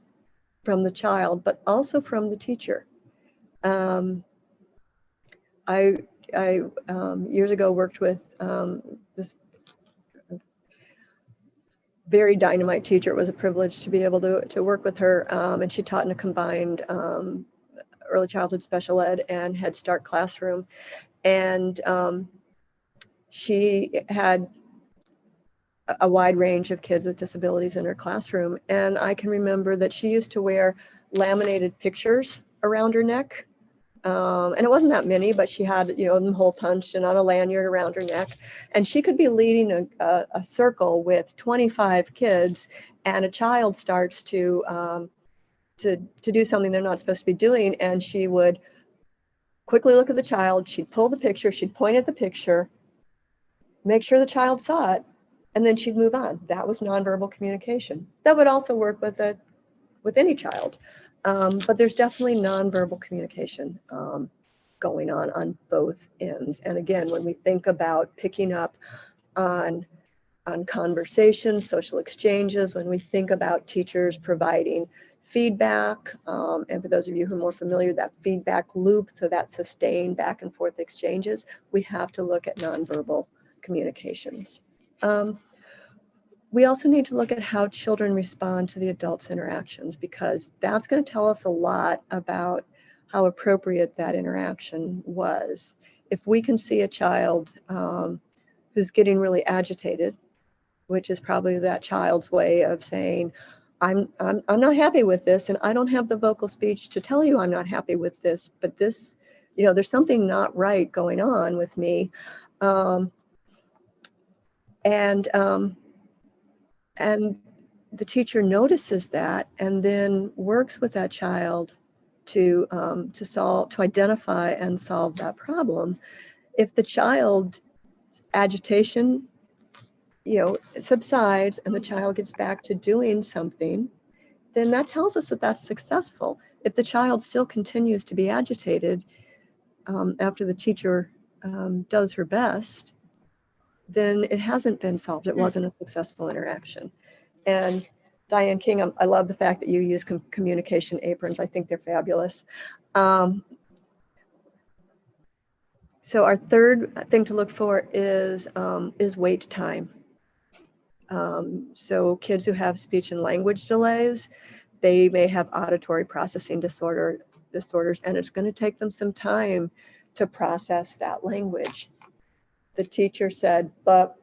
from the child, but also from the teacher. I years ago worked with this very dynamite teacher. It was a privilege to be able to work with her, and she taught in a combined early childhood special ed and Head Start classroom. And she had a wide range of kids with disabilities in her classroom. And I can remember that she used to wear laminated pictures around her neck. And it wasn't that many, but she had, them hole punched and on a lanyard around her neck. And she could be leading a circle with 25 kids, and a child starts to do something they're not supposed to be doing. And she would quickly look at the child, she'd pull the picture, she'd point at the picture, make sure the child saw it, and then she'd move on. That was nonverbal communication. That would also work with any child. But there's definitely nonverbal communication going on both ends. And again, when we think about picking up on conversations, social exchanges, when we think about teachers providing feedback, and for those of you who are more familiar, that feedback loop, so that sustained back and forth exchanges, we have to look at nonverbal communications. We also need to look at how children respond to the adults' interactions, because that's going to tell us a lot about how appropriate that interaction was. If we can see a child who's getting really agitated, which is probably that child's way of saying, I'm not happy with this, and I don't have the vocal speech to tell you I'm not happy with this, but this, there's something not right going on with me. And the teacher notices that, and then works with that child to identify and solve that problem. If the child's agitation, subsides, and the child gets back to doing something, then that tells us that that's successful. If the child still continues to be agitated after the teacher does her best, then it hasn't been solved. It wasn't a successful interaction. And Diane King, I love the fact that you use communication aprons. I think they're fabulous. So our third thing to look for is wait time. So kids who have speech and language delays, they may have auditory processing disorders, and it's going to take them some time to process that language. The teacher said, but,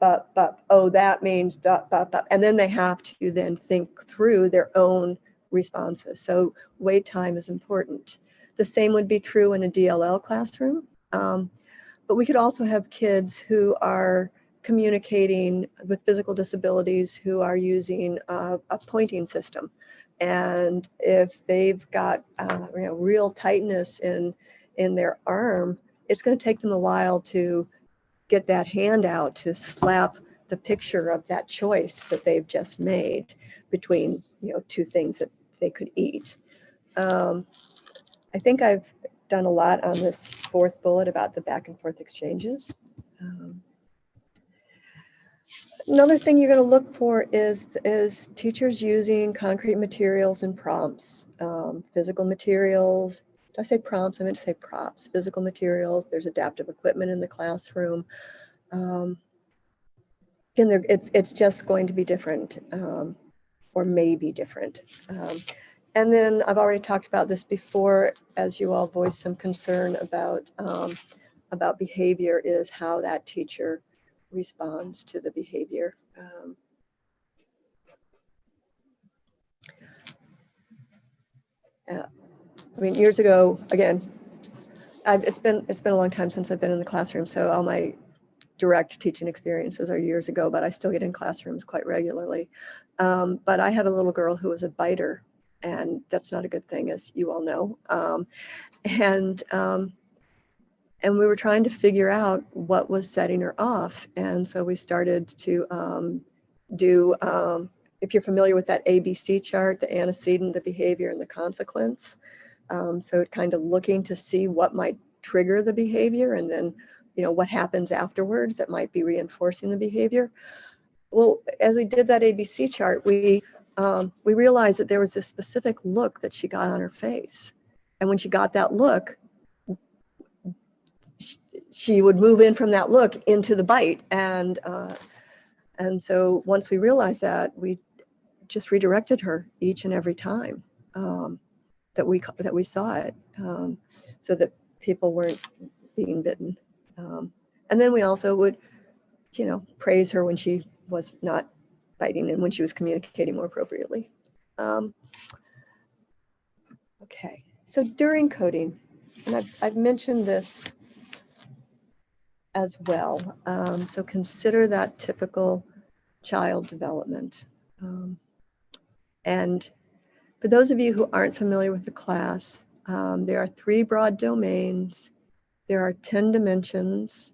oh, that means, but, and then they have to then think through their own responses. So wait time is important. The same would be true in a DLL classroom. But we could also have kids who are communicating with physical disabilities who are using a pointing system. And if they've got real tightness in their arm, it's going to take them a while to get that hand out to slap the picture of that choice that they've just made between two things that they could eat. I think I've done a lot on this fourth bullet about the back and forth exchanges. Another thing you're going to look for is teachers using concrete materials and prompts, physical materials. Did I say prompts? I meant to say props. Physical materials. There's adaptive equipment in the classroom. Again, it's just going to be different, or may be different. And then I've already talked about this before, as you all voiced some concern about behavior, is how that teacher responds to the behavior. I mean, years ago, again, it's been a long time since I've been in the classroom, so all my direct teaching experiences are years ago, but I still get in classrooms quite regularly. But I had a little girl who was a biter, and that's not a good thing, as you all know. And we were trying to figure out what was setting her off, and so we started to do. If you're familiar with that ABC chart, the antecedent, the behavior, and the consequence. So kind of looking to see what might trigger the behavior, and then, what happens afterwards that might be reinforcing the behavior. Well, as we did that ABC chart, we realized that there was this specific look that she got on her face. And when she got that look, she would move in from that look into the bite. And so once we realized that, we just redirected her each and every time that we saw it, so that people weren't being bitten. And then we also would, praise her when she was not biting and when she was communicating more appropriately. Okay, so during coding, and I've mentioned this as well. So consider that typical child development. And for those of you who aren't familiar with the class, there are 3 broad domains. There are 10 dimensions: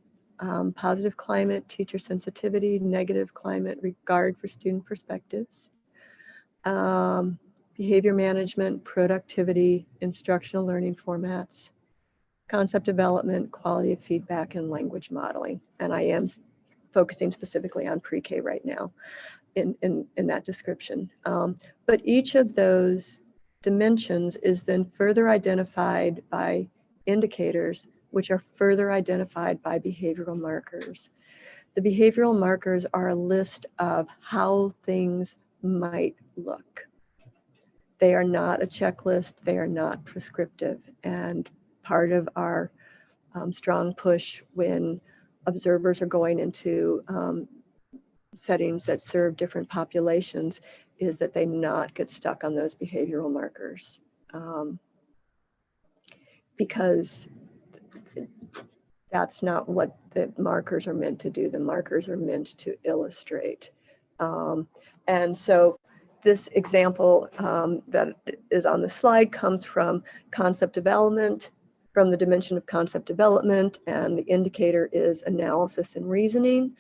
positive climate, teacher sensitivity; negative climate, regard for student perspectives; behavior management, productivity, instructional learning formats; concept development, quality of feedback, and language modeling. And I am focusing specifically on pre-K right now in that description. But each of those dimensions is then further identified by indicators, which are further identified by behavioral markers. The behavioral markers are a list of how things might look. They are not a checklist, they are not prescriptive. And part of our strong push when observers are going into settings that serve different populations is that they not get stuck on those behavioral markers, because that's not what the markers are meant to do. The markers are meant to illustrate. And so this example that is on the slide comes from concept development, from the dimension of concept development, and the indicator is analysis and reasoning.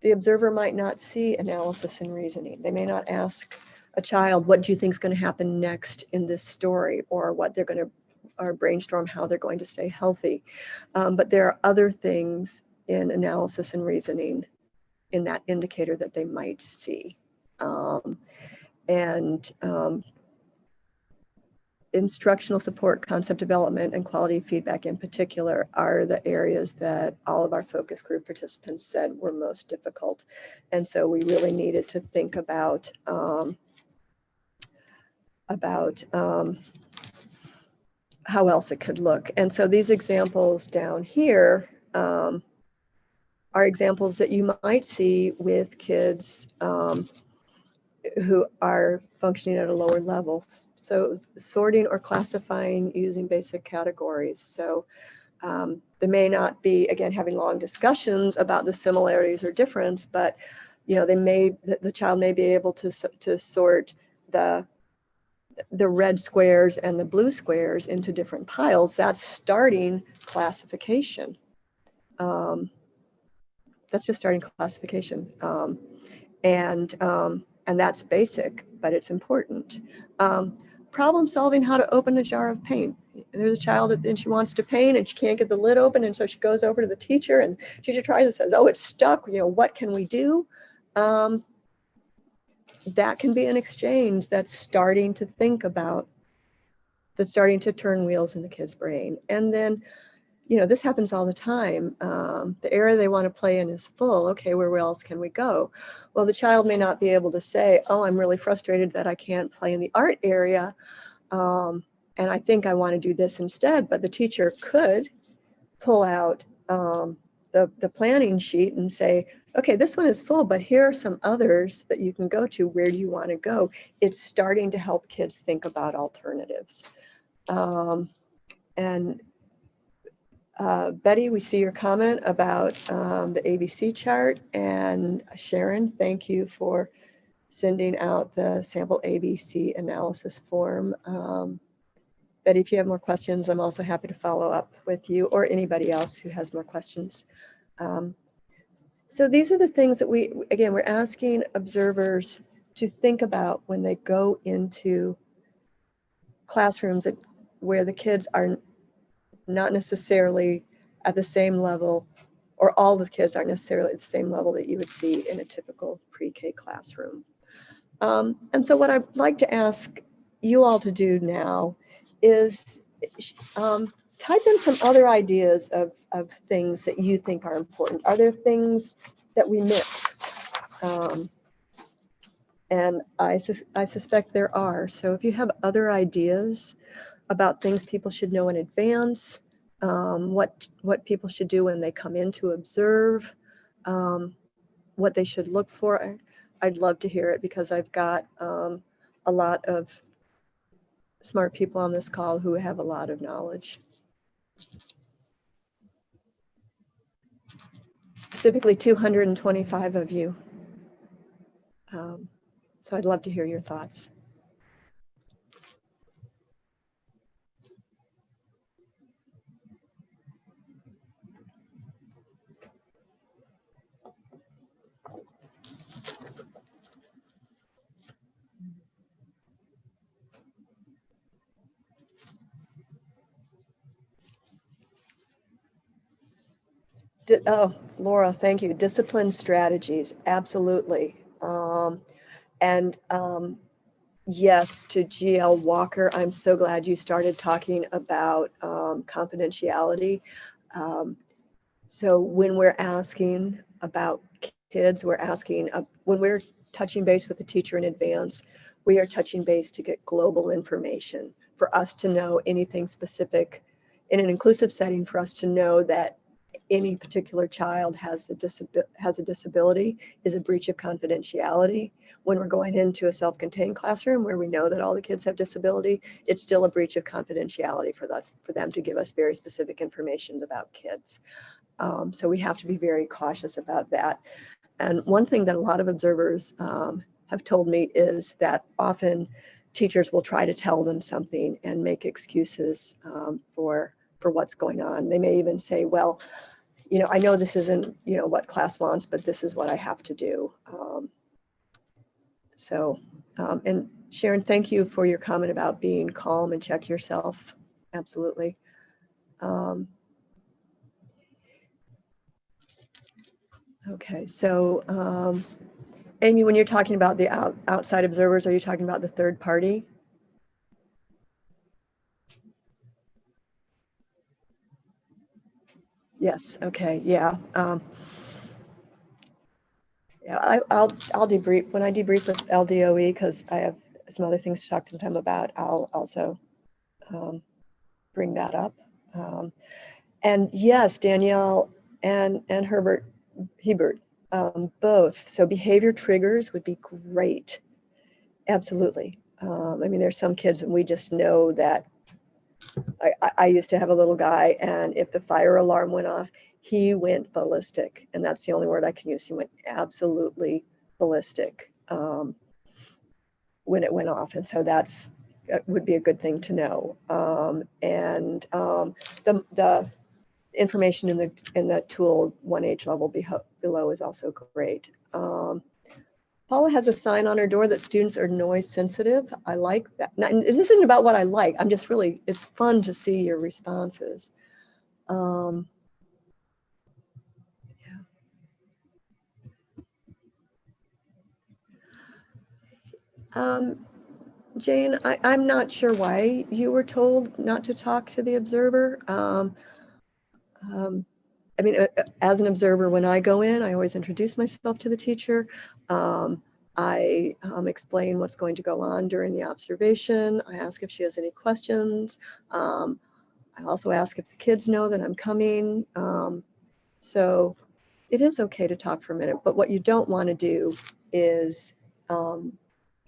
The observer might not see analysis and reasoning. They may not ask a child, what do you think is going to happen next in this story, or what they're going to, or brainstorm how they're going to stay healthy. But there are other things in analysis and reasoning in that indicator that they might see. Instructional support, concept development, and quality feedback in particular are the areas that all of our focus group participants said were most difficult. And so we really needed to think about how else it could look. And so these examples down here are examples that you might see with kids who are functioning at a lower level. So sorting or classifying using basic categories. So they may not be, again, having long discussions about the similarities or difference, but the child may be able to sort the red squares and the blue squares into different piles. That's starting classification. That's just starting classification. And that's basic. but it's important. Problem solving how to open a jar of paint. There's a child and she wants to paint and she can't get the lid open, and so she goes over to the teacher and the teacher tries and says, oh, it's stuck, what can we do? That can be an exchange that's starting to think about, that's starting to turn wheels in the kid's brain. And then, this happens all the time. The area they want to play in is full. Okay, where else can we go? Well, the child may not be able to say, oh, I'm really frustrated that I can't play in the art area. And I think I want to do this instead. But the teacher could pull out the planning sheet and say, okay, this one is full, but here are some others that you can go to. Where do you want to go? It's starting to help kids think about alternatives. And Betty, we see your comment about the ABC chart. And Sharon, thank you for sending out the sample ABC analysis form. Betty, if you have more questions, I'm also happy to follow up with you or anybody else who has more questions. So these are the things that we're asking observers to think about when they go into classrooms where the kids are not necessarily at the same level, or all the kids aren't necessarily at the same level that you would see in a typical pre-K classroom. And so what I'd like to ask you all to do now is type in some other ideas of things that you think are important. Are there things that we missed? And I suspect there are. So if you have other ideas about things people should know in advance, what people should do when they come in to observe, what they should look for, I'd love to hear it, because I've got a lot of smart people on this call who have a lot of knowledge. Specifically 225 of you. So I'd love to hear your thoughts. Oh, Laura, thank you. Discipline strategies, absolutely. Yes, to GL Walker, I'm so glad you started talking about confidentiality. So when we're asking about kids, we're asking, when we're touching base with the teacher in advance, we are touching base to get global information for us to know anything specific in an inclusive setting, for us to know that any particular child has a disability is a breach of confidentiality. When we're going into a self-contained classroom where we know that all the kids have disability, it's still a breach of confidentiality for them to give us very specific information about kids. So we have to be very cautious about that. And one thing that a lot of observers have told me is that often teachers will try to tell them something and make excuses for what's going on. They may even say, well, I know this isn't, what class wants, but this is what I have to do. And Sharon, thank you for your comment about being calm and check yourself. Absolutely. Okay, so Amy, when you're talking about the outside observers, are you talking about the third party? Yes, okay, yeah. Yeah, I'll debrief. When I debrief with LDOE, because I have some other things to talk to them about, I'll also bring that up. And yes, Danielle and Hebert, both. So behavior triggers would be great. Absolutely. I mean, there's some kids that we just know that I used to have a little guy, and if the fire alarm went off, he went ballistic. And that's the only word I can use. He went absolutely ballistic when it went off. And so that would be a good thing to know. The information in the tool 1H level below is also great. Paula has a sign on her door that students are noise sensitive. I like that. Now, this isn't about what I like. I'm just really, it's fun to see your responses. Jane, I'm not sure why you were told not to talk to the observer. I mean, as an observer, when I go in, I always introduce myself to the teacher. I explain what's going to go on during the observation. I ask if she has any questions. I also ask if the kids know that I'm coming. So it is okay to talk for a minute, but what you don't want to do is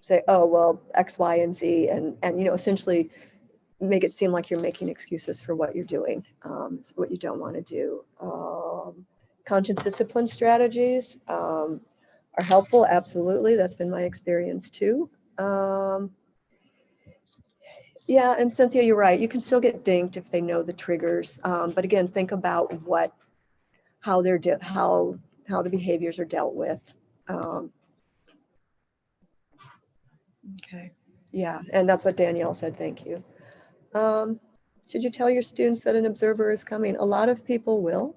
say, oh, well, X, Y, and Z, and essentially make it seem like you're making excuses for what you're doing. It's what you don't want to do. Conscious discipline strategies are helpful, absolutely. That's been my experience too. Yeah, and Cynthia, you're right. You can still get dinged if they know the triggers. But again, think about how the behaviors are dealt with. Okay, yeah, and that's what Danielle said. Thank you. Should you tell your students that an observer is coming? A lot of people will.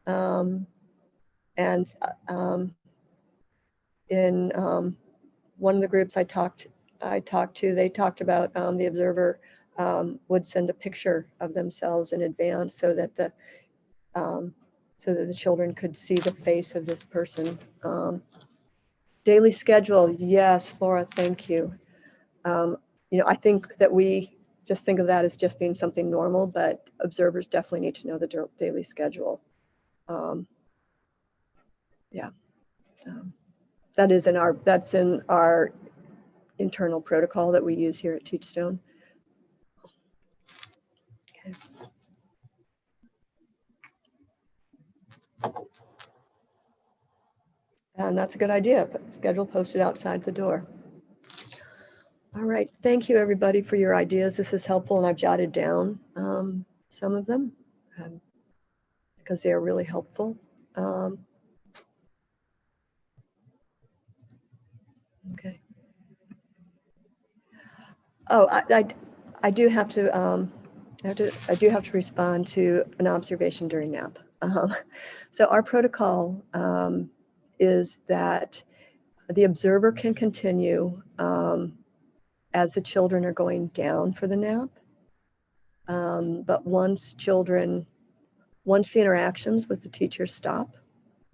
And in one of the groups I talked to, they talked about the observer would send a picture of themselves in advance so that the children could see the face of this person. Daily schedule, yes, Laura, thank you. I think that we just think of that as just being something normal, but observers definitely need to know the daily schedule. Yeah, that's in our internal protocol that we use here at Teachstone. Okay. And that's a good idea. Schedule posted outside the door. All right, thank you everybody for your ideas. This is helpful, and I've jotted down some of them because they are really helpful. Okay. Oh, I do have to I do have to respond to an observation during nap. So our protocol is that the observer can continue as the children are going down for the nap. But once the interactions with the teacher stop,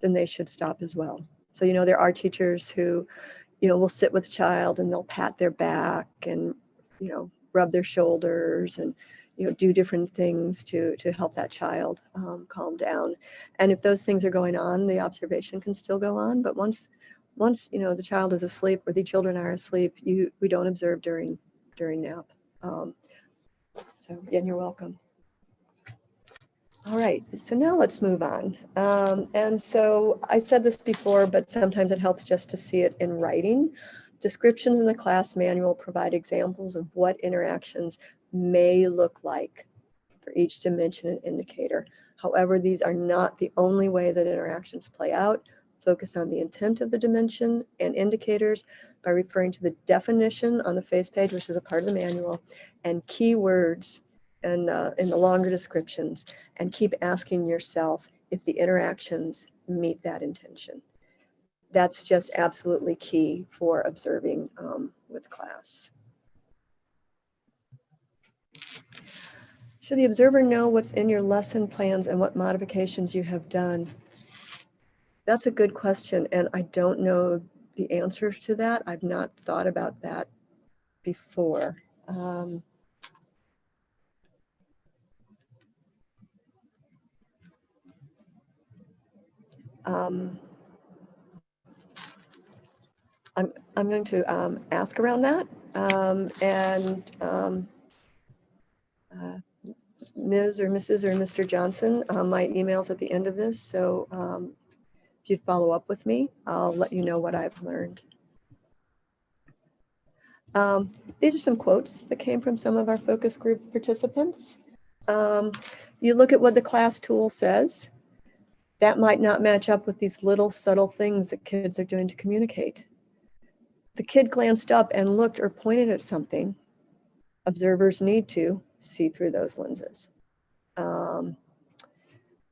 then they should stop as well. So, there are teachers who, will sit with the child and they'll pat their back and, rub their shoulders and, do different things to help that child calm down. And if those things are going on, the observation can still go on. But once the child is asleep or the children are asleep, we don't observe during nap. So again, you're welcome. All right, so now let's move on. And so I said this before, but sometimes it helps just to see it in writing. Descriptions in the class manual provide examples of what interactions may look like for each dimension and indicator. However, these are not the only way that interactions play out. Focus on the intent of the dimension and indicators by referring to the definition on the face page, which is a part of the manual, and keywords in the longer descriptions, and keep asking yourself if the interactions meet that intention. That's just absolutely key for observing with class. Should the observer know what's in your lesson plans and what modifications you have done? That's a good question, and I don't know the answers to that. I've not thought about that before. I'm going to ask around that, and Ms. or Mrs. or Mr. Johnson, my email's at the end of this, so if you'd follow up with me, I'll let you know what I've learned. These are some quotes that came from some of our focus group participants. You look at what the class tool says. That might not match up with these little subtle things that kids are doing to communicate. the kid glanced up and looked or pointed at something, observers need to see through those lenses.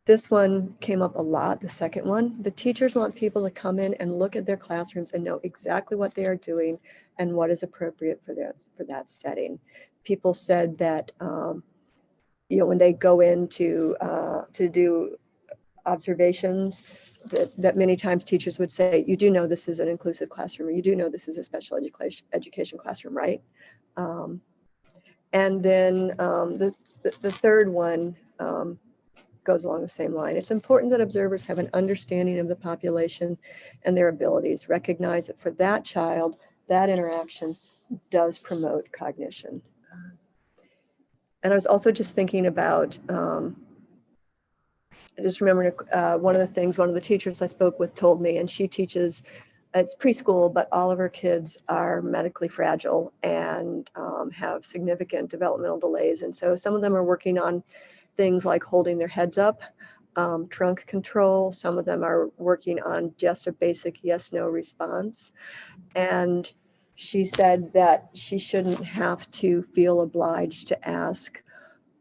This one came up a lot, the second one. The teachers want people to come in and look at their classrooms and know exactly what they are doing and what is appropriate for that setting. People said that when they go in to do observations, that many times teachers would say, you do know this is an inclusive classroom, or you do know this is a special education classroom, right? And then the third one goes along the same line. It's important that observers have an understanding of the population and their abilities, recognize that for that child, that interaction does promote cognition. And I was also just thinking about, I just remember one of the teachers I spoke with told me, and she teaches, it's preschool, but all of her kids are medically fragile and have significant developmental delays. And so some of them are working on things like holding their heads up, trunk control. Some of them are working on just a basic yes/no response. And she said that she shouldn't have to feel obliged to ask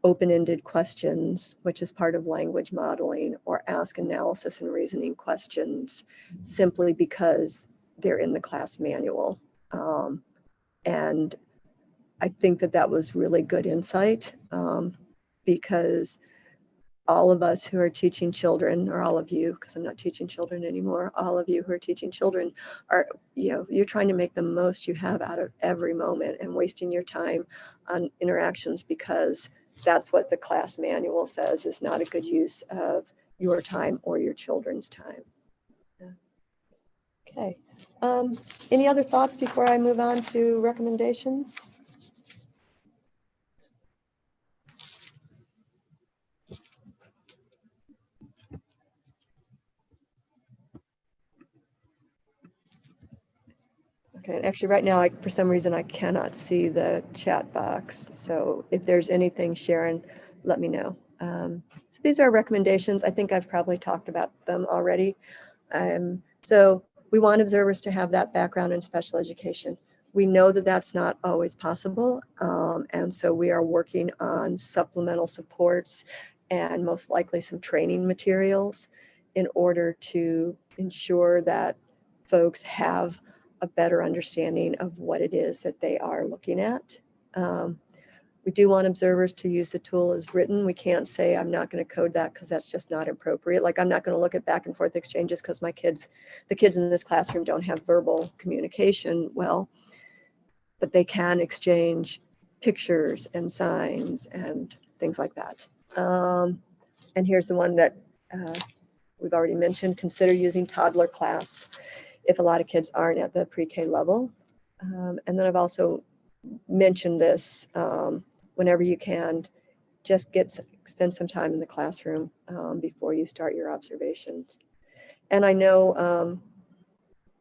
open-ended questions, which is part of language modeling, or ask analysis and reasoning questions simply because they're in the class manual. And I think that was really good insight, because all of us who are teaching children, or all of you, because I'm not teaching children anymore, all of you who are teaching children are, you're trying to make the most you have out of every moment, and wasting your time on interactions because that's what the class manual says is not a good use of your time or your children's time. Yeah. Okay. Any other thoughts before I move on to recommendations? Okay, and actually right now, for some reason, I cannot see the chat box. So if there's anything, Sharon, let me know. So these are recommendations. I think I've probably talked about them already. So we want observers to have that background in special education. We know that that's not always possible. And so we are working on supplemental supports and most likely some training materials in order to ensure that folks have a better understanding of what it is that they are looking at. We do want observers to use the tool as written. We can't say, I'm not going to code that because that's just not appropriate. Like, I'm not going to look at back and forth exchanges because the kids in this classroom don't have verbal communication well, but they can exchange pictures and signs and things like that. And here's the one that we've already mentioned: consider using toddler class if a lot of kids aren't at the pre-K level. And then I've also mentioned this, whenever you can, just spend some time in the classroom before you start your observations. And I know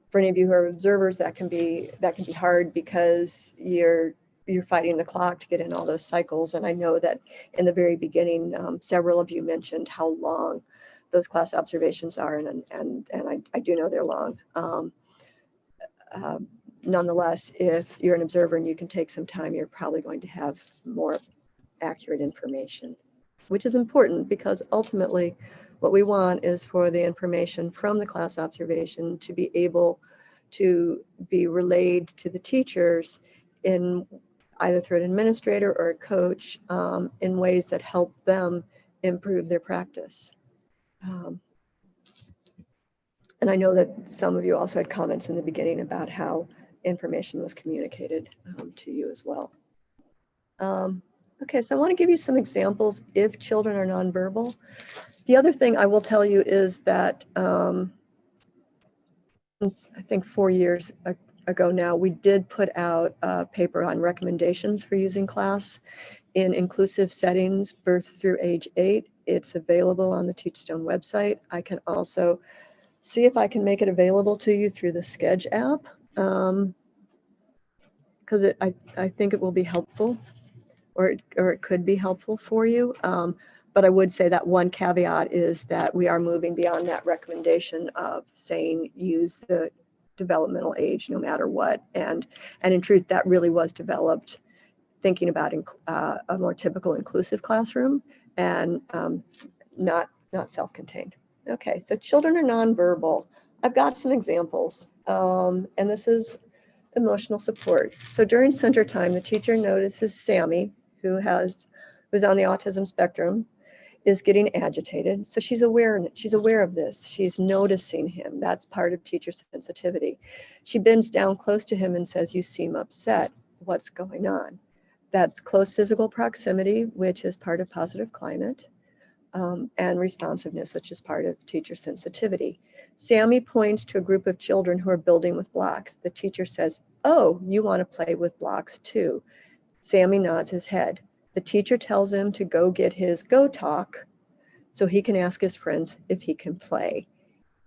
for any of you who are observers, that can be hard because you're fighting the clock to get in all those cycles. And I know that in the very beginning, several of you mentioned how long those class observations are, and I do know they're long. Nonetheless, if you're an observer and you can take some time, you're probably going to have more accurate information, which is important because ultimately what we want is for the information from the class observation to be able to be relayed to the teachers in either through an administrator or a coach in ways that help them improve their practice. And I know that some of you also had comments in the beginning about how information was communicated to you as well. Okay, so I want to give you some examples if children are nonverbal. The other thing I will tell you is that I think 4 years ago now, we did put out a paper on recommendations for using class in inclusive settings, birth through age 8. It's available on the Teachstone website. I can also see if I can make it available to you through the Sketch app, because I think it will be helpful, or it could be helpful for you. But I would say that one caveat is that we are moving beyond that recommendation of saying use the developmental age, no matter what. And in truth, that really was developed thinking about a more typical inclusive classroom and not self-contained. Okay, so children are nonverbal. I've got some examples, and this is emotional support. So during center time, the teacher notices Sammy, who's on the autism spectrum, is getting agitated. So she's aware of this. She's noticing him. That's part of teacher sensitivity. She bends down close to him and says, "You seem upset. What's going on?" That's close physical proximity, which is part of positive climate, and responsiveness, which is part of teacher sensitivity. Sammy points to a group of children who are building with blocks. The teacher says, "Oh, you want to play with blocks too." Sammy nods his head. The teacher tells him to go get his Go Talk so he can ask his friends if he can play.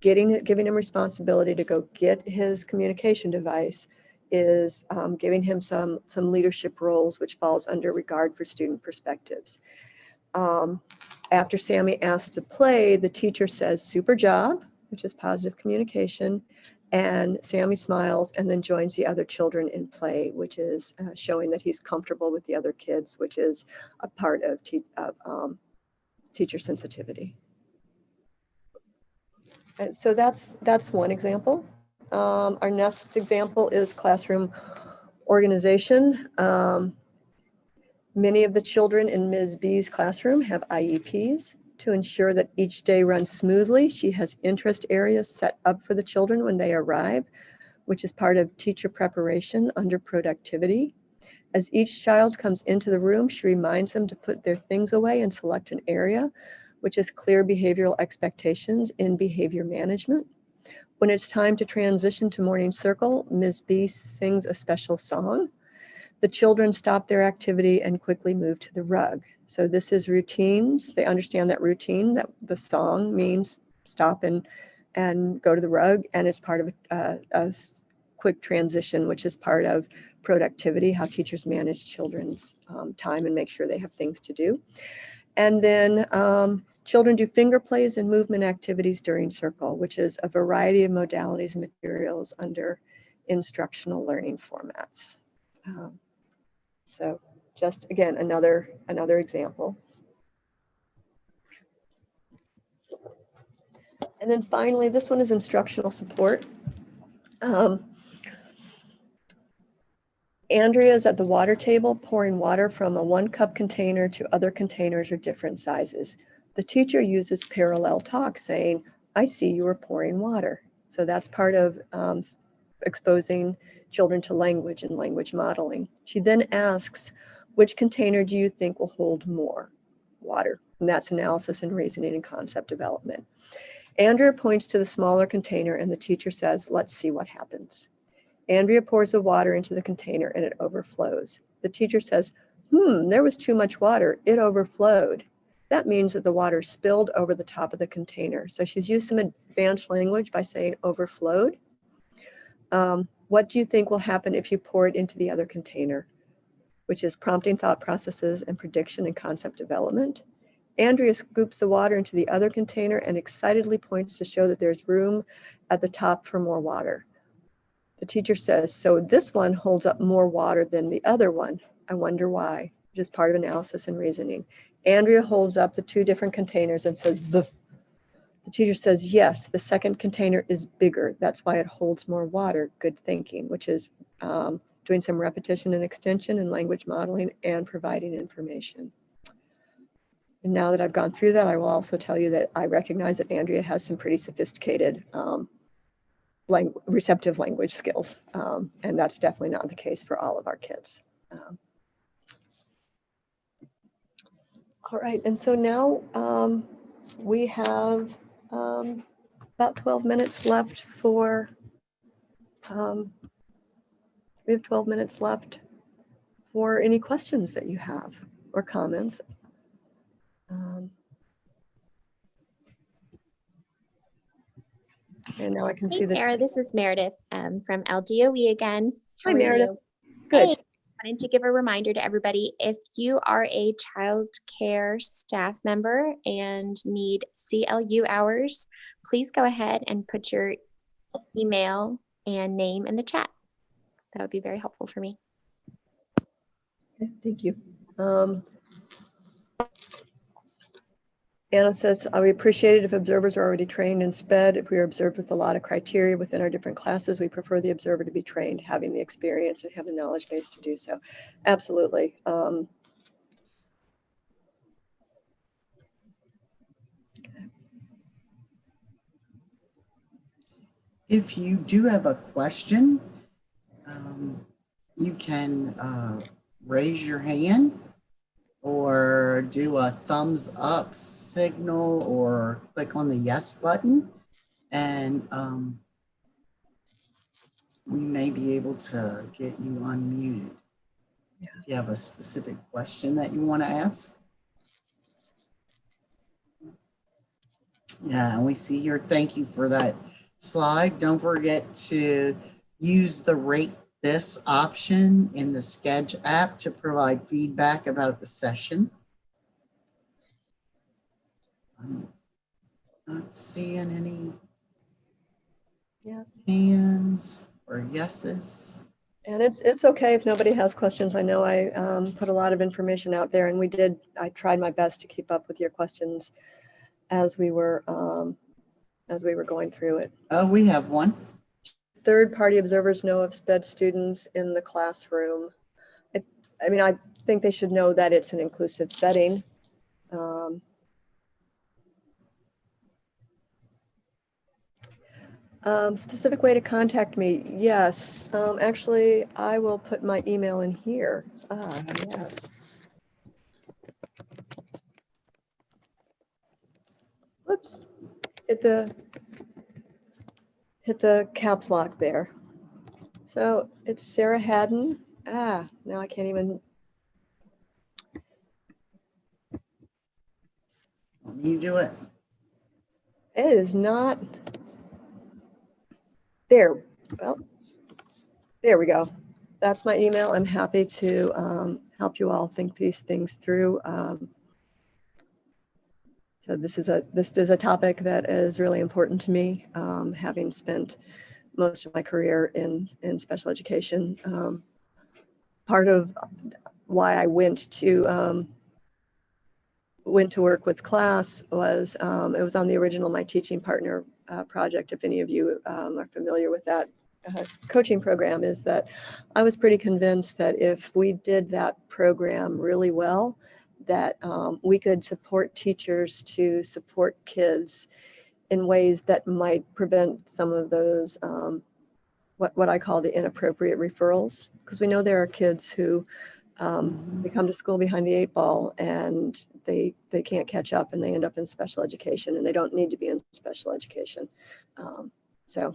Giving him responsibility to go get his communication device is giving him some leadership roles, which falls under regard for student perspectives. After Sammy asks to play, the teacher says, "Super job," which is positive communication, and Sammy smiles and then joins the other children in play, which is showing that he's comfortable with the other kids, which is a part of teacher sensitivity. And so that's one example. Our next example is classroom organization. Many of the children in Ms. B's classroom have IEPs. To ensure that each day runs smoothly, she has interest areas set up for the children when they arrive, which is part of teacher preparation under productivity. As each child comes into the room, she reminds them to put their things away and select an area, which is clear behavioral expectations in behavior management. When it's time to transition to morning circle, Ms. B sings a special song. The children stop their activity and quickly move to the rug. So this is routines. They understand that routine, that the song means stop and go to the rug, and it's part of a quick transition, which is part of productivity, how teachers manage children's time and make sure they have things to do. And then children do finger plays and movement activities during circle, which is a variety of modalities and materials under instructional learning formats. So just again, another example. And then finally, this one is instructional support. Andrea is at the water table pouring water from a 1-cup container to other containers or different sizes. The teacher uses parallel talk saying, "I see you are pouring water." So that's part of exposing children to language and language modeling. She then asks, "Which container do you think will hold more water?" And that's analysis and reasoning and concept development. Andrea points to the smaller container and the teacher says, "Let's see what happens." Andrea pours the water into the container and it overflows. The teacher says, "There was too much water. It overflowed." That means that the water spilled over the top of the container. So she's used some advanced language by saying overflowed. What do you think will happen if you pour it into the other container? Which is prompting thought processes and prediction and concept development. Andrea scoops the water into the other container and excitedly points to show that there's room at the top for more water. The teacher says, "So this one holds up more water than the other one. I wonder why," which is part of analysis and reasoning. Andrea holds up the 2 different containers and says, "Bleh." The teacher says, "Yes, the second container is bigger. That's why it holds more water." Good thinking, which is doing some repetition and extension and language modeling and providing information. And now that I've gone through that, I will also tell you that I recognize that Andrea has some pretty sophisticated receptive language skills. And that's definitely not the case for all of our kids. All right, and so now we have about 12 minutes left for, we have 12 minutes left for any questions that you have or comments. And now I can see that. Sarah, this is Meredith from LDOE again. Hi, Meredith. Good. Hey, I wanted to give a reminder to everybody, if you are a child care staff member and need CLU hours, please go ahead and put your email and name in the chat. That would be very helpful for me. Okay, thank you. Anna says, we appreciate it if observers are already trained in SPED. If we are observed with a lot of criteria within our different classes, we prefer the observer to be trained, having the experience and have the knowledge base to do so. Absolutely. If you do have a question, you can raise your hand or do a thumbs up signal or click on the yes button, and we may be able to get you unmuted. Yeah. If you have a specific question that you want to ask. Yeah, and we see your thank you for that slide. Don't forget to use the rate this option in the Sketch app to provide feedback about the session. I'm not seeing any hands or yeses. And it's okay if nobody has questions. I know I put a lot of information out there, and I tried my best to keep up with your questions as we were going through it. Oh, we have one. Third-party observers know of SPED students in the classroom. I mean, I think they should know that it's an inclusive setting. Specific way to contact me. Yes, actually, I will put my email in here. Yes. Whoops, hit the caps lock there. So it's Sarah Haddon. Now I can't even. You do it. It is not there. Well, there we go. That's my email. I'm happy to help you all think these things through. So this is a topic that is really important to me, having spent most of my career in special education. Part of why I went to work with class was it was on the original My Teaching Partner project. If any of you are familiar with that coaching program, is that I was pretty convinced that if we did that program really well, that we could support teachers to support kids in ways that might prevent some of those what I call the inappropriate referrals, because we know there are kids who they come to school behind the 8 ball and they can't catch up and they end up in special education, and they don't need to be in special education. So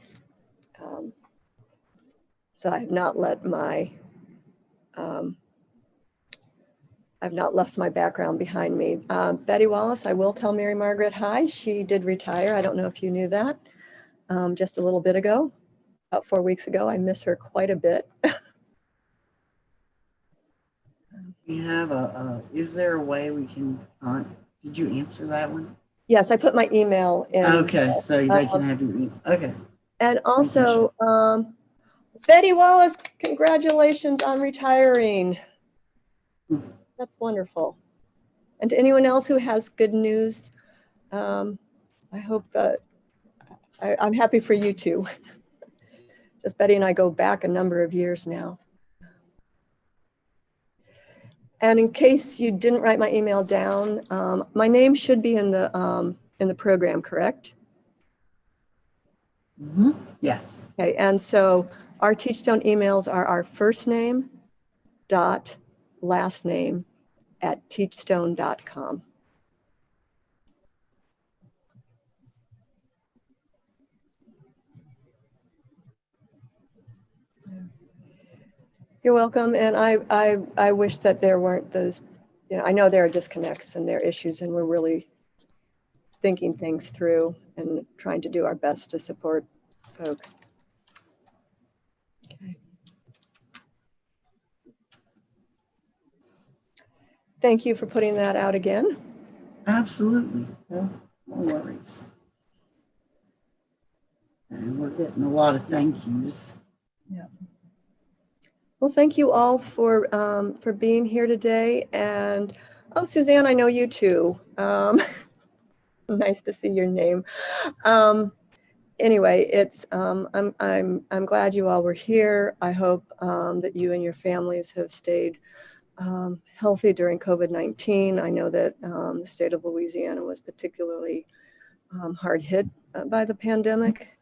I have not let my I've not left my background behind me. Betty Wallace, I will tell Mary Margaret hi. She did retire. I don't know if you knew that. Just a little bit ago, about 4 weeks ago. I miss her quite a bit. We have is there a way we can, did you answer that one? Yes, I put my email in. Okay, so they can have your email. Okay. And also, Betty Wallace, congratulations on retiring. That's wonderful. And to anyone else who has good news, I hope that I'm happy for you too. Just Betty and I go back a number of years now. And in case you didn't write my email down, my name should be in the program, correct? Mm-hmm. Yes. Okay, and so our Teachstone emails are our first name dot last name at teachstone.com. You're welcome, and I wish that there weren't those, I know there are disconnects and there are issues, and we're really thinking things through and trying to do our best to support folks. Okay. Thank you for putting that out again. Absolutely. No worries. And we're getting a lot of thank yous. Well, thank you all for being here today. And oh, Suzanne, I know you too. Nice to see your name. Anyway, I'm glad you all were here. I hope that you and your families have stayed healthy during COVID-19. I know that the state of Louisiana was particularly hard hit by the pandemic.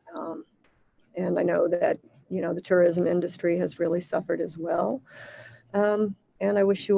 And I know that, the tourism industry has really suffered as well. And I wish you